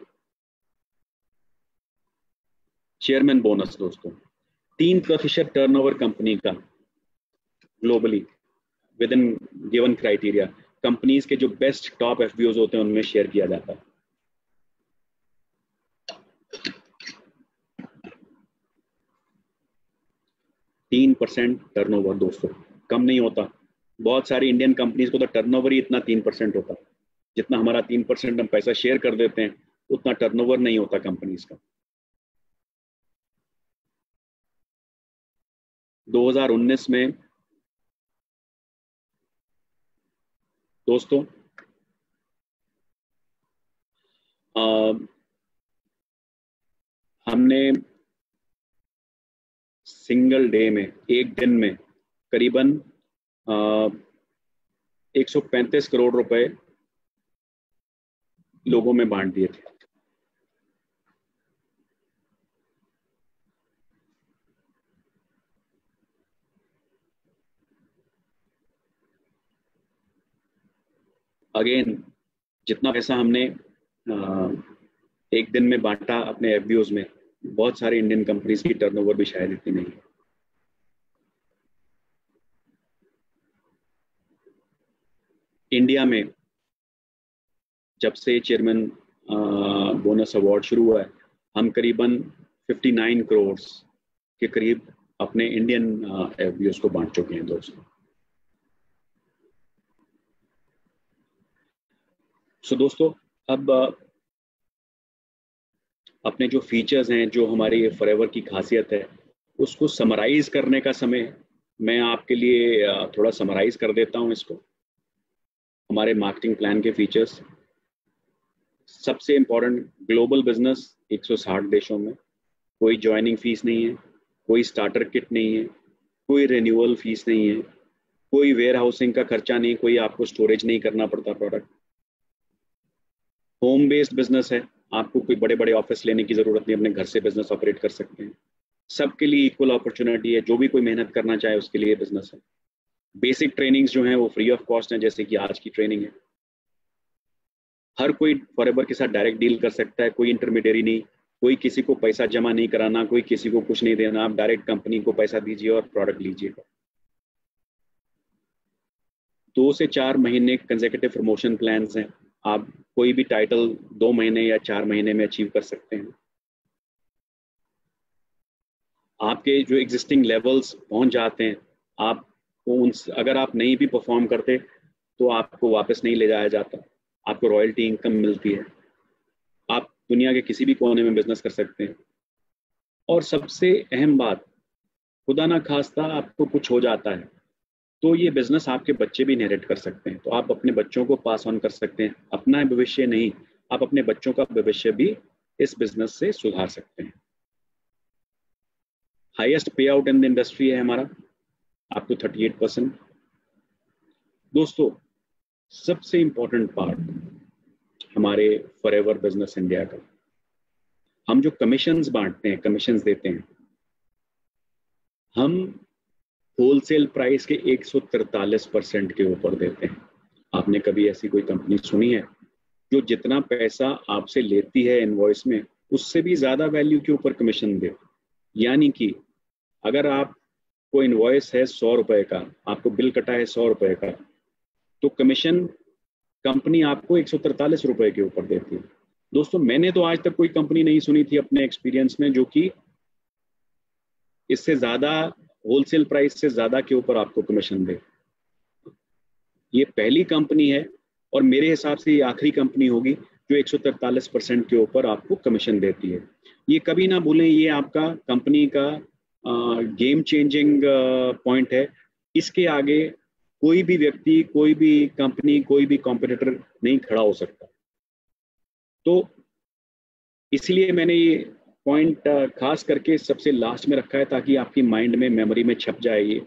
चेयरमैन बोनस दोस्तों, 3% टर्नओवर कंपनी का globally with in given criteria, companies के जो बेस्ट टॉप एफबीओज होते हैं उनमें शेयर किया जाता है। तीन परसेंट टर्नओवर दोस्तों, कम नहीं होता। बहुत सारी इंडियन कंपनीज को तो टर्नओवर ही इतना 3% होता, जितना हमारा 3% हम पैसा शेयर कर देते हैं उतना टर्नओवर नहीं होता कंपनीज का। 2019 में दोस्तों हमने सिंगल डे में, एक दिन में, करीबन 135 करोड़ रुपए लोगों में बांट दिए थे। अगेन, जितना पैसा हमने एक दिन में बांटा अपने एफबीओज में, बहुत सारी इंडियन कंपनीज की टर्नओवर भी शायद इतनी नहीं है। इंडिया में जब से चेयरमैन बोनस अवार्ड शुरू हुआ है, हम करीबन 59 करोड़ के करीब अपने इंडियन एफबीओज को बांट चुके हैं दोस्तों। सो दोस्तों, अब अपने जो फीचर्स हैं, जो हमारी फॉरएवर की खासियत है, उसको समराइज करने का समय मैं आपके लिए थोड़ा समराइज कर देता हूं इसको। हमारे मार्केटिंग प्लान के फीचर्स, सबसे इम्पोर्टेंट, ग्लोबल बिजनेस 160 देशों में, कोई ज्वाइनिंग फीस नहीं है, कोई स्टार्टर किट नहीं है, कोई रिन्यूअल फीस नहीं है, कोई वेयर हाउसिंग का खर्चा नहीं, कोई आपको स्टोरेज नहीं करना पड़ता प्रोडक्ट। होम बेस्ड बिजनेस है, आपको कोई बड़े बड़े ऑफिस लेने की जरूरत नहीं, अपने घर से बिजनेस ऑपरेट कर सकते हैं। सबके लिए इक्वल अपॉर्चुनिटी है, जो भी कोई मेहनत करना चाहे उसके लिए बिजनेस है। बेसिक ट्रेनिंग्स जो हैं वो फ्री ऑफ कॉस्ट हैं, जैसे कि आज की ट्रेनिंग है। हर कोई फॉरएवर के साथ डायरेक्ट डील कर सकता है, कोई इंटरमीडियरी नहीं, कोई किसी को पैसा जमा नहीं कराना, कोई किसी को कुछ नहीं देना। आप डायरेक्ट कंपनी को पैसा दीजिए और प्रोडक्ट लीजिएगा। 2 से 4 महीने कंसेक्यूटिव प्रमोशन प्लान्स हैं, आप कोई भी टाइटल 2 महीने या 4 महीने में अचीव कर सकते हैं। आपके जो एग्जिस्टिंग लेवल्स पहुंच जाते हैं, आपको अगर आप नहीं भी परफॉर्म करते तो आपको वापस नहीं ले जाया जाता, आपको रॉयल्टी इनकम मिलती है, आप दुनिया के किसी भी कोने में बिजनेस कर सकते हैं। और सबसे अहम बात, खुदा ना खास्ता आपको कुछ हो जाता है तो ये बिजनेस आपके बच्चे भी इनहेरिट कर सकते हैं, तो आप अपने बच्चों को पास ऑन कर सकते हैं। अपना भविष्य नहीं, आप अपने बच्चों का भविष्य भी इस बिजनेस से सुधार सकते हैं। हाईएस्ट पे आउट इन द इंडस्ट्री है हमारा, अप टू 38%। दोस्तों, सबसे इंपॉर्टेंट पार्ट हमारे फॉरएवर बिजनेस इंडिया का, हम जो कमीशंस बांटते हैं, कमीशंस देते हैं, हम होलसेल प्राइस के 143% के ऊपर देते हैं। आपने कभी ऐसी कोई कंपनी सुनी है जो जितना पैसा आपसे लेती है इनवॉइस में, उससे भी ज्यादा वैल्यू के ऊपर कमीशन दे? यानी कि अगर आपको इनवॉइस है 100 रुपए का, आपको बिल कटा है 100 रुपए का, तो कमीशन कंपनी आपको 143 रुपए के ऊपर देती है। दोस्तों, मैंने तो आज तक कोई कंपनी नहीं सुनी थी अपने एक्सपीरियंस में जो कि इससे ज्यादा, होलसेल प्राइस से ज्यादा के ऊपर आपको कमीशन दे। ये पहली कंपनी है और मेरे हिसाब से ये आखिरी कंपनी होगी जो 143% के ऊपर आपको कमीशन देती है। ये कभी ना भूलें, ये आपका कंपनी का गेम चेंजिंग पॉइंट है। इसके आगे कोई भी व्यक्ति, कोई भी कंपनी, कोई भी कॉम्पिटिटर नहीं खड़ा हो सकता। तो इसलिए मैंने ये पॉइंट खास करके सबसे लास्ट में रखा है ताकि आपकी माइंड में, मेमोरी में छप जाए ये।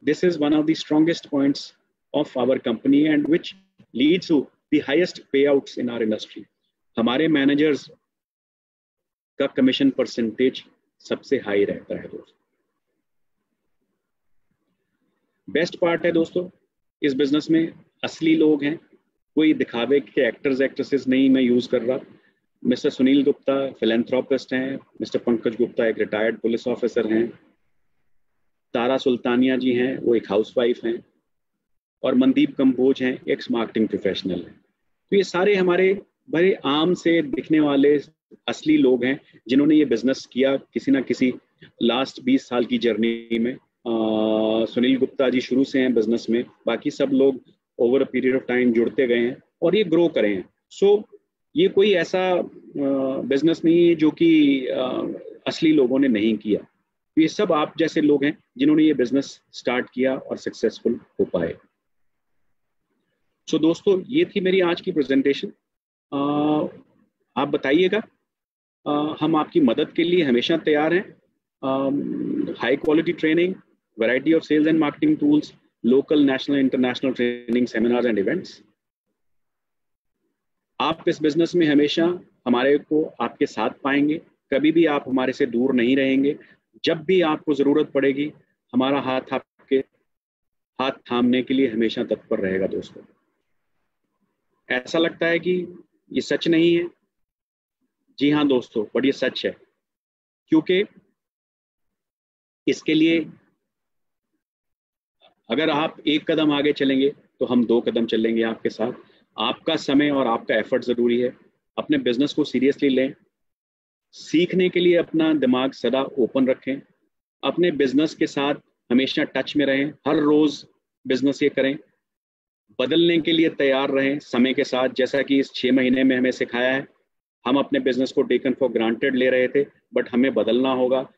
This is one of the strongest points of our company and which leads to the highest payouts in our industry. हमारे मैनेजर्स का कमीशन परसेंटेज सबसे हाई रहता है दोस्तों। बेस्ट पार्ट है दोस्तों, इस बिजनेस में असली लोग हैं, कोई दिखावे के एक्टर्स एक्ट्रेसेस नहीं मैं यूज कर रहा। मिस्टर सुनील गुप्ता फिलेंथ्रोपिस्ट हैं, मिस्टर पंकज गुप्ता एक रिटायर्ड पुलिस ऑफिसर हैं, तारा सुल्तानिया जी हैं, वो एक हाउसवाइफ हैं, और मनदीप कंबोज हैं, एक्स मार्केटिंग प्रोफेशनल हैं। तो ये सारे हमारे बड़े आम से दिखने वाले असली लोग हैं जिन्होंने ये बिजनेस किया किसी ना किसी लास्ट 20 साल की जर्नी में। सुनील गुप्ता जी शुरू से हैं बिजनेस में, बाकी सब लोग over a period of time जुड़ते गए हैं और ये ग्रो करे हैं। सो ये कोई ऐसा बिजनेस नहीं है जो कि असली लोगों ने नहीं किया। ये सब आप जैसे लोग हैं जिन्होंने ये बिजनेस स्टार्ट किया और सक्सेसफुल हो पाए। सो दोस्तों, ये थी मेरी आज की प्रेजेंटेशन। आप बताइएगा, हम आपकी मदद के लिए हमेशा तैयार हैं। High quality training, variety of sales and marketing tools, local, national, international training seminars and events. आप इस बिजनेस में हमेशा हमारे को आपके साथ पाएंगे, कभी भी आप हमारे से दूर नहीं रहेंगे। जब भी आपको जरूरत पड़ेगी हमारा हाथ आपके हाथ थामने के लिए हमेशा तत्पर रहेगा। दोस्तों, ऐसा लगता है कि ये सच नहीं है, जी हाँ दोस्तों, बट ये सच है, क्योंकि इसके लिए अगर आप एक कदम आगे चलेंगे तो हम 2 कदम चलेंगे आपके साथ। आपका समय और आपका एफर्ट जरूरी है। अपने बिजनेस को सीरियसली लें, सीखने के लिए अपना दिमाग सदा ओपन रखें, अपने बिजनेस के साथ हमेशा टच में रहें, हर रोज बिजनेस ये करें, बदलने के लिए तैयार रहें समय के साथ। जैसा कि इस 6 महीने में हमें सिखाया है, हम अपने बिजनेस को टेकन फॉर ग्रांटेड ले रहे थे, बट हमें बदलना होगा।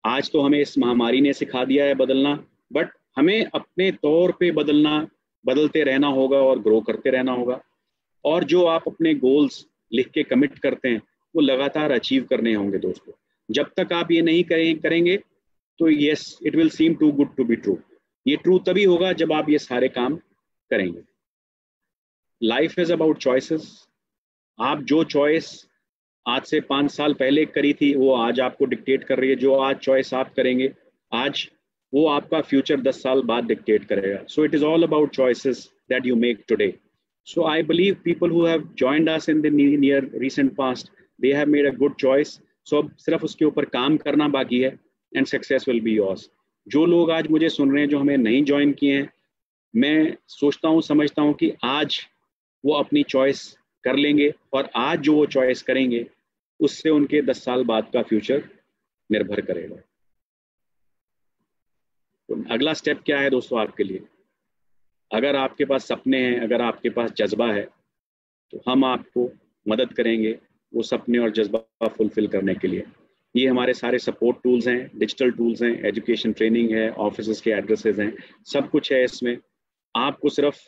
आज तो हमें इस महामारी ने सिखा दिया है बदलना, बट हमें अपने तौर पे बदलना, बदलते रहना होगा और ग्रो करते रहना होगा। और जो आप अपने गोल्स लिख के कमिट करते हैं वो लगातार अचीव करने होंगे। दोस्तों, जब तक आप ये नहीं करेंगे तो yes, it will seem to good to be true. ये ट्रू तभी होगा जब आप ये सारे काम करेंगे। Life is about choices. आप जो चॉइस आज से 5 साल पहले करी थी वो आज आपको डिक्टेट कर रही है। जो आज चॉइस आप करेंगे आज, वो आपका फ्यूचर 10 साल बाद डिक्टेट करेगा। So it is all about choices that you make today. So I believe people who have joined us in the near recent past, they have made a good choice. So अब सिर्फ उसके ऊपर काम करना बाकी है and success will be yours. जो लोग आज मुझे सुन रहे हैं जो हमें नहीं ज्वाइन किए हैं, मैं सोचता हूँ, समझता हूँ कि आज वो अपनी चॉइस कर लेंगे और आज जो वो चॉइस करेंगे उससे उनके 10 साल बाद का फ्यूचर निर्भर करेगा। तो अगला स्टेप क्या है दोस्तों आपके लिए? अगर आपके पास सपने हैं, अगर आपके पास जज्बा है, तो हम आपको मदद करेंगे वो सपने और जज्बा फुलफिल करने के लिए। ये हमारे सारे सपोर्ट टूल्स हैं, डिजिटल टूल्स हैं, एजुकेशन ट्रेनिंग है, ऑफिस के एड्रेसेस हैं, सब कुछ है इसमें। आपको सिर्फ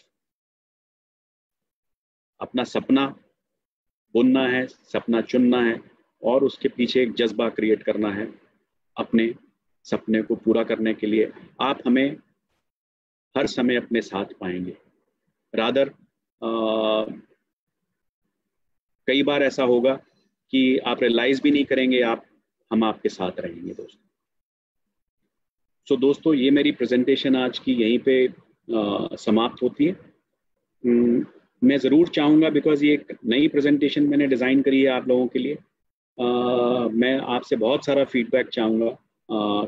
अपना सपना बुनना है, सपना चुनना है और उसके पीछे एक जज्बा क्रिएट करना है अपने सपने को पूरा करने के लिए। आप हमें हर समय अपने साथ पाएंगे। रादर कई बार ऐसा होगा कि आप रियलाइज भी नहीं करेंगे, हम आपके साथ रहेंगे दोस्तों। सो दोस्तों, ये मेरी प्रेजेंटेशन आज की यहीं पे समाप्त होती है। मैं ज़रूर चाहूँगा, बिकॉज ये एक नई प्रेजेंटेशन मैंने डिज़ाइन करी है आप लोगों के लिए, मैं आपसे बहुत सारा फीडबैक चाहूँगा,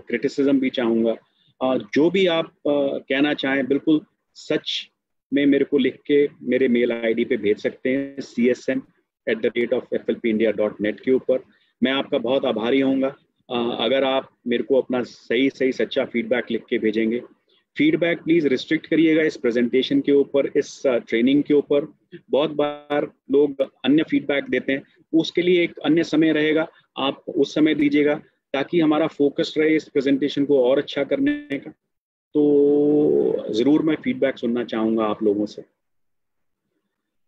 क्रिटिसिज्म भी चाहूँगा। जो भी आप कहना चाहें बिल्कुल सच में मेरे को लिख के मेरे मेल आईडी पे भेज सकते हैं, csn@fflpindia.net के ऊपर। मैं आपका बहुत आभारी होऊंगा अगर आप मेरे को अपना सही सच्चा फीडबैक लिख के भेजेंगे। फीडबैक प्लीज़ रिस्ट्रिक्ट करिएगा इस प्रेजेंटेशन के ऊपर, इस ट्रेनिंग के ऊपर। बहुत बार लोग अन्य फीडबैक देते हैं, उसके लिए एक अन्य समय रहेगा, आप उस समय दीजिएगा ताकि हमारा फोकस रहे इस प्रेजेंटेशन को और अच्छा करने का। तो ज़रूर मैं फीडबैक सुनना चाहूँगा आप लोगों से।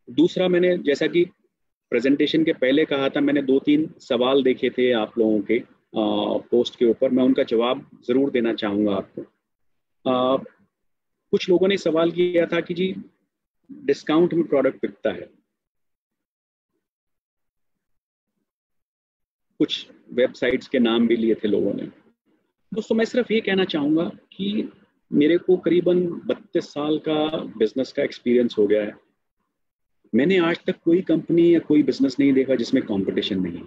दूसरा, मैंने जैसा कि प्रेजेंटेशन के पहले कहा था, मैंने 2-3 सवाल देखे थे आप लोगों के पोस्ट के ऊपर, मैं उनका जवाब ज़रूर देना चाहूँगा आपको। कुछ लोगों ने सवाल किया था कि जी डिस्काउंट में प्रोडक्ट बिकता है, कुछ वेबसाइट्स के नाम भी लिए थे लोगों ने। दोस्तों, मैं सिर्फ ये कहना चाहूँगा कि मेरे को करीबन 32 साल का बिजनेस का एक्सपीरियंस हो गया है। मैंने आज तक कोई कंपनी या कोई बिजनेस नहीं देखा जिसमें कंपटीशन नहीं है,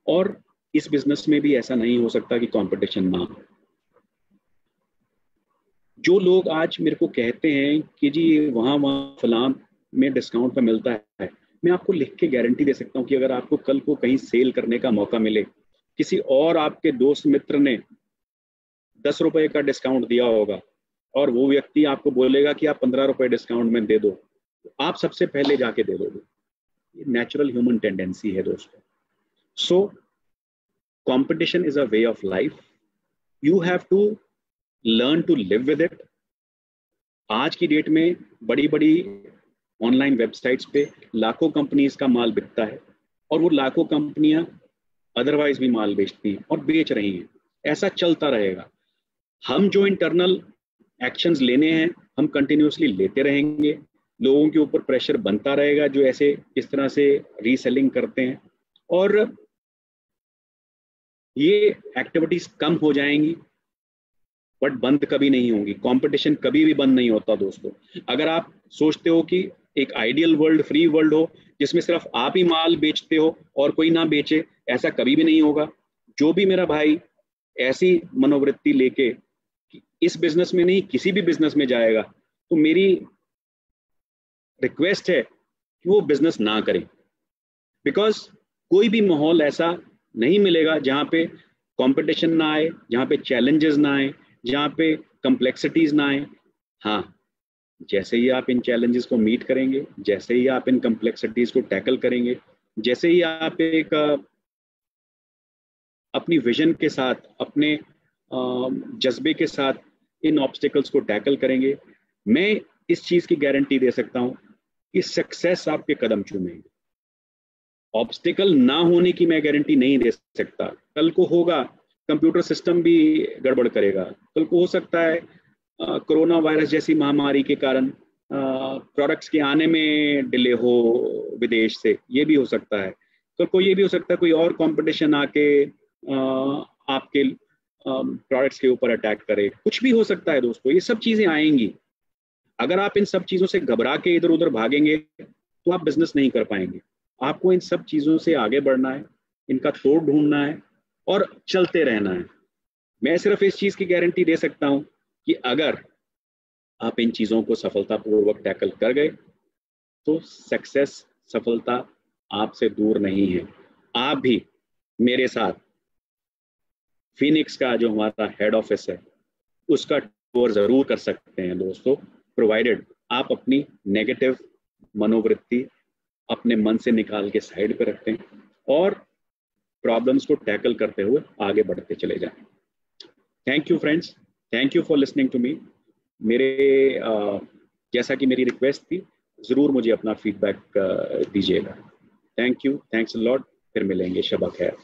और इस बिजनेस में भी ऐसा नहीं हो सकता कि कंपटीशन ना हो। जो लोग आज मेरे को कहते हैं कि जी वहाँ फलां में डिस्काउंट पे मिलता है, मैं आपको लिख के गारंटी दे सकता हूँ कि अगर आपको कल को कहीं सेल करने का मौका मिले, किसी और आपके दोस्त मित्र ने 10 रुपए का डिस्काउंट दिया होगा और वो व्यक्ति आपको बोलेगा कि आप 15 रुपए डिस्काउंट में दे दो, तो आप सबसे पहले जाके दे दोगे। ये नेचुरल ह्यूमन टेंडेंसी है दोस्तों। So competition is a way of life, you have to learn to live with it. आज की डेट में बड़ी बड़ी ऑनलाइन वेबसाइट्स पे लाखों कंपनीज का माल बिकता है और वो लाखों कंपनियां अदरवाइज भी माल बेचती हैं और बेच रही हैं। ऐसा चलता रहेगा। हम जो इंटरनल एक्शंस लेने हैं हम कंटिन्यूसली लेते रहेंगे, लोगों के ऊपर प्रेशर बनता रहेगा जो ऐसे इस तरह से रीसेलिंग करते हैं, और ये एक्टिविटीज कम हो जाएंगी बट बंद कभी नहीं होंगी। कंपटीशन कभी भी बंद नहीं होता दोस्तों। अगर आप सोचते हो कि एक आइडियल वर्ल्ड, फ्री वर्ल्ड हो जिसमें सिर्फ आप ही माल बेचते हो और कोई ना बेचे, ऐसा कभी भी नहीं होगा। जो भी मेरा भाई ऐसी मनोवृत्ति लेके इस बिजनेस में नहीं किसी भी बिजनेस में जाएगा, तो मेरी रिक्वेस्ट है कि वो बिजनेस ना करें, बिकॉज कोई भी माहौल ऐसा नहीं मिलेगा जहाँ पे कंपटीशन ना आए, जहाँ पे चैलेंजेस ना आए, जहाँ पे कम्प्लेक्सिटीज ना आए। हाँ, जैसे ही आप इन चैलेंजेस को मीट करेंगे, जैसे ही आप इन कम्प्लेक्सिटीज को टैकल करेंगे, जैसे ही आप एक अपनी विजन के साथ, अपने जज्बे के साथ इन ऑब्स्टिकल्स को टैकल करेंगे, मैं इस चीज की गारंटी दे सकता हूं कि सक्सेस आपके कदम चूमेंगे। ऑब्स्टिकल ना होने की मैं गारंटी नहीं दे सकता। कल को होगा, कंप्यूटर सिस्टम भी गड़बड़ करेगा, कल को हो सकता है कोरोना वायरस जैसी महामारी के कारण प्रोडक्ट्स के आने में डिले हो विदेश से, ये भी हो सकता है। कल को ये भी हो सकता है कोई और कंपटीशन आके आपके प्रोडक्ट्स के ऊपर अटैक करे, कुछ भी हो सकता है दोस्तों, ये सब चीजें आएंगी। अगर आप इन सब चीजों से घबरा के इधर उधर भागेंगे तो आप बिजनेस नहीं कर पाएंगे। आपको इन सब चीजों से आगे बढ़ना है, इनका तोड़ ढूंढना है और चलते रहना है। मैं सिर्फ इस चीज की गारंटी दे सकता हूं कि अगर आप इन चीजों को सफलतापूर्वक टैकल कर गए तो सक्सेस, सफलता आपसे दूर नहीं है। आप भी मेरे साथ फिनिक्स का जो हमारा हेड ऑफिस है उसका टूर जरूर कर सकते हैं दोस्तों, प्रोवाइडेड आप अपनी नेगेटिव मनोवृत्ति अपने मन से निकाल के साइड पे रखते हैं और प्रॉब्लम्स को टैकल करते हुए आगे बढ़ते चले जाएं। Thank you friends, thank you for listening to me. मेरे जैसा कि मेरी रिक्वेस्ट थी, ज़रूर मुझे अपना फीडबैक दीजिएगा। Thank you, thanks a lot. फिर मिलेंगे, शब खैर।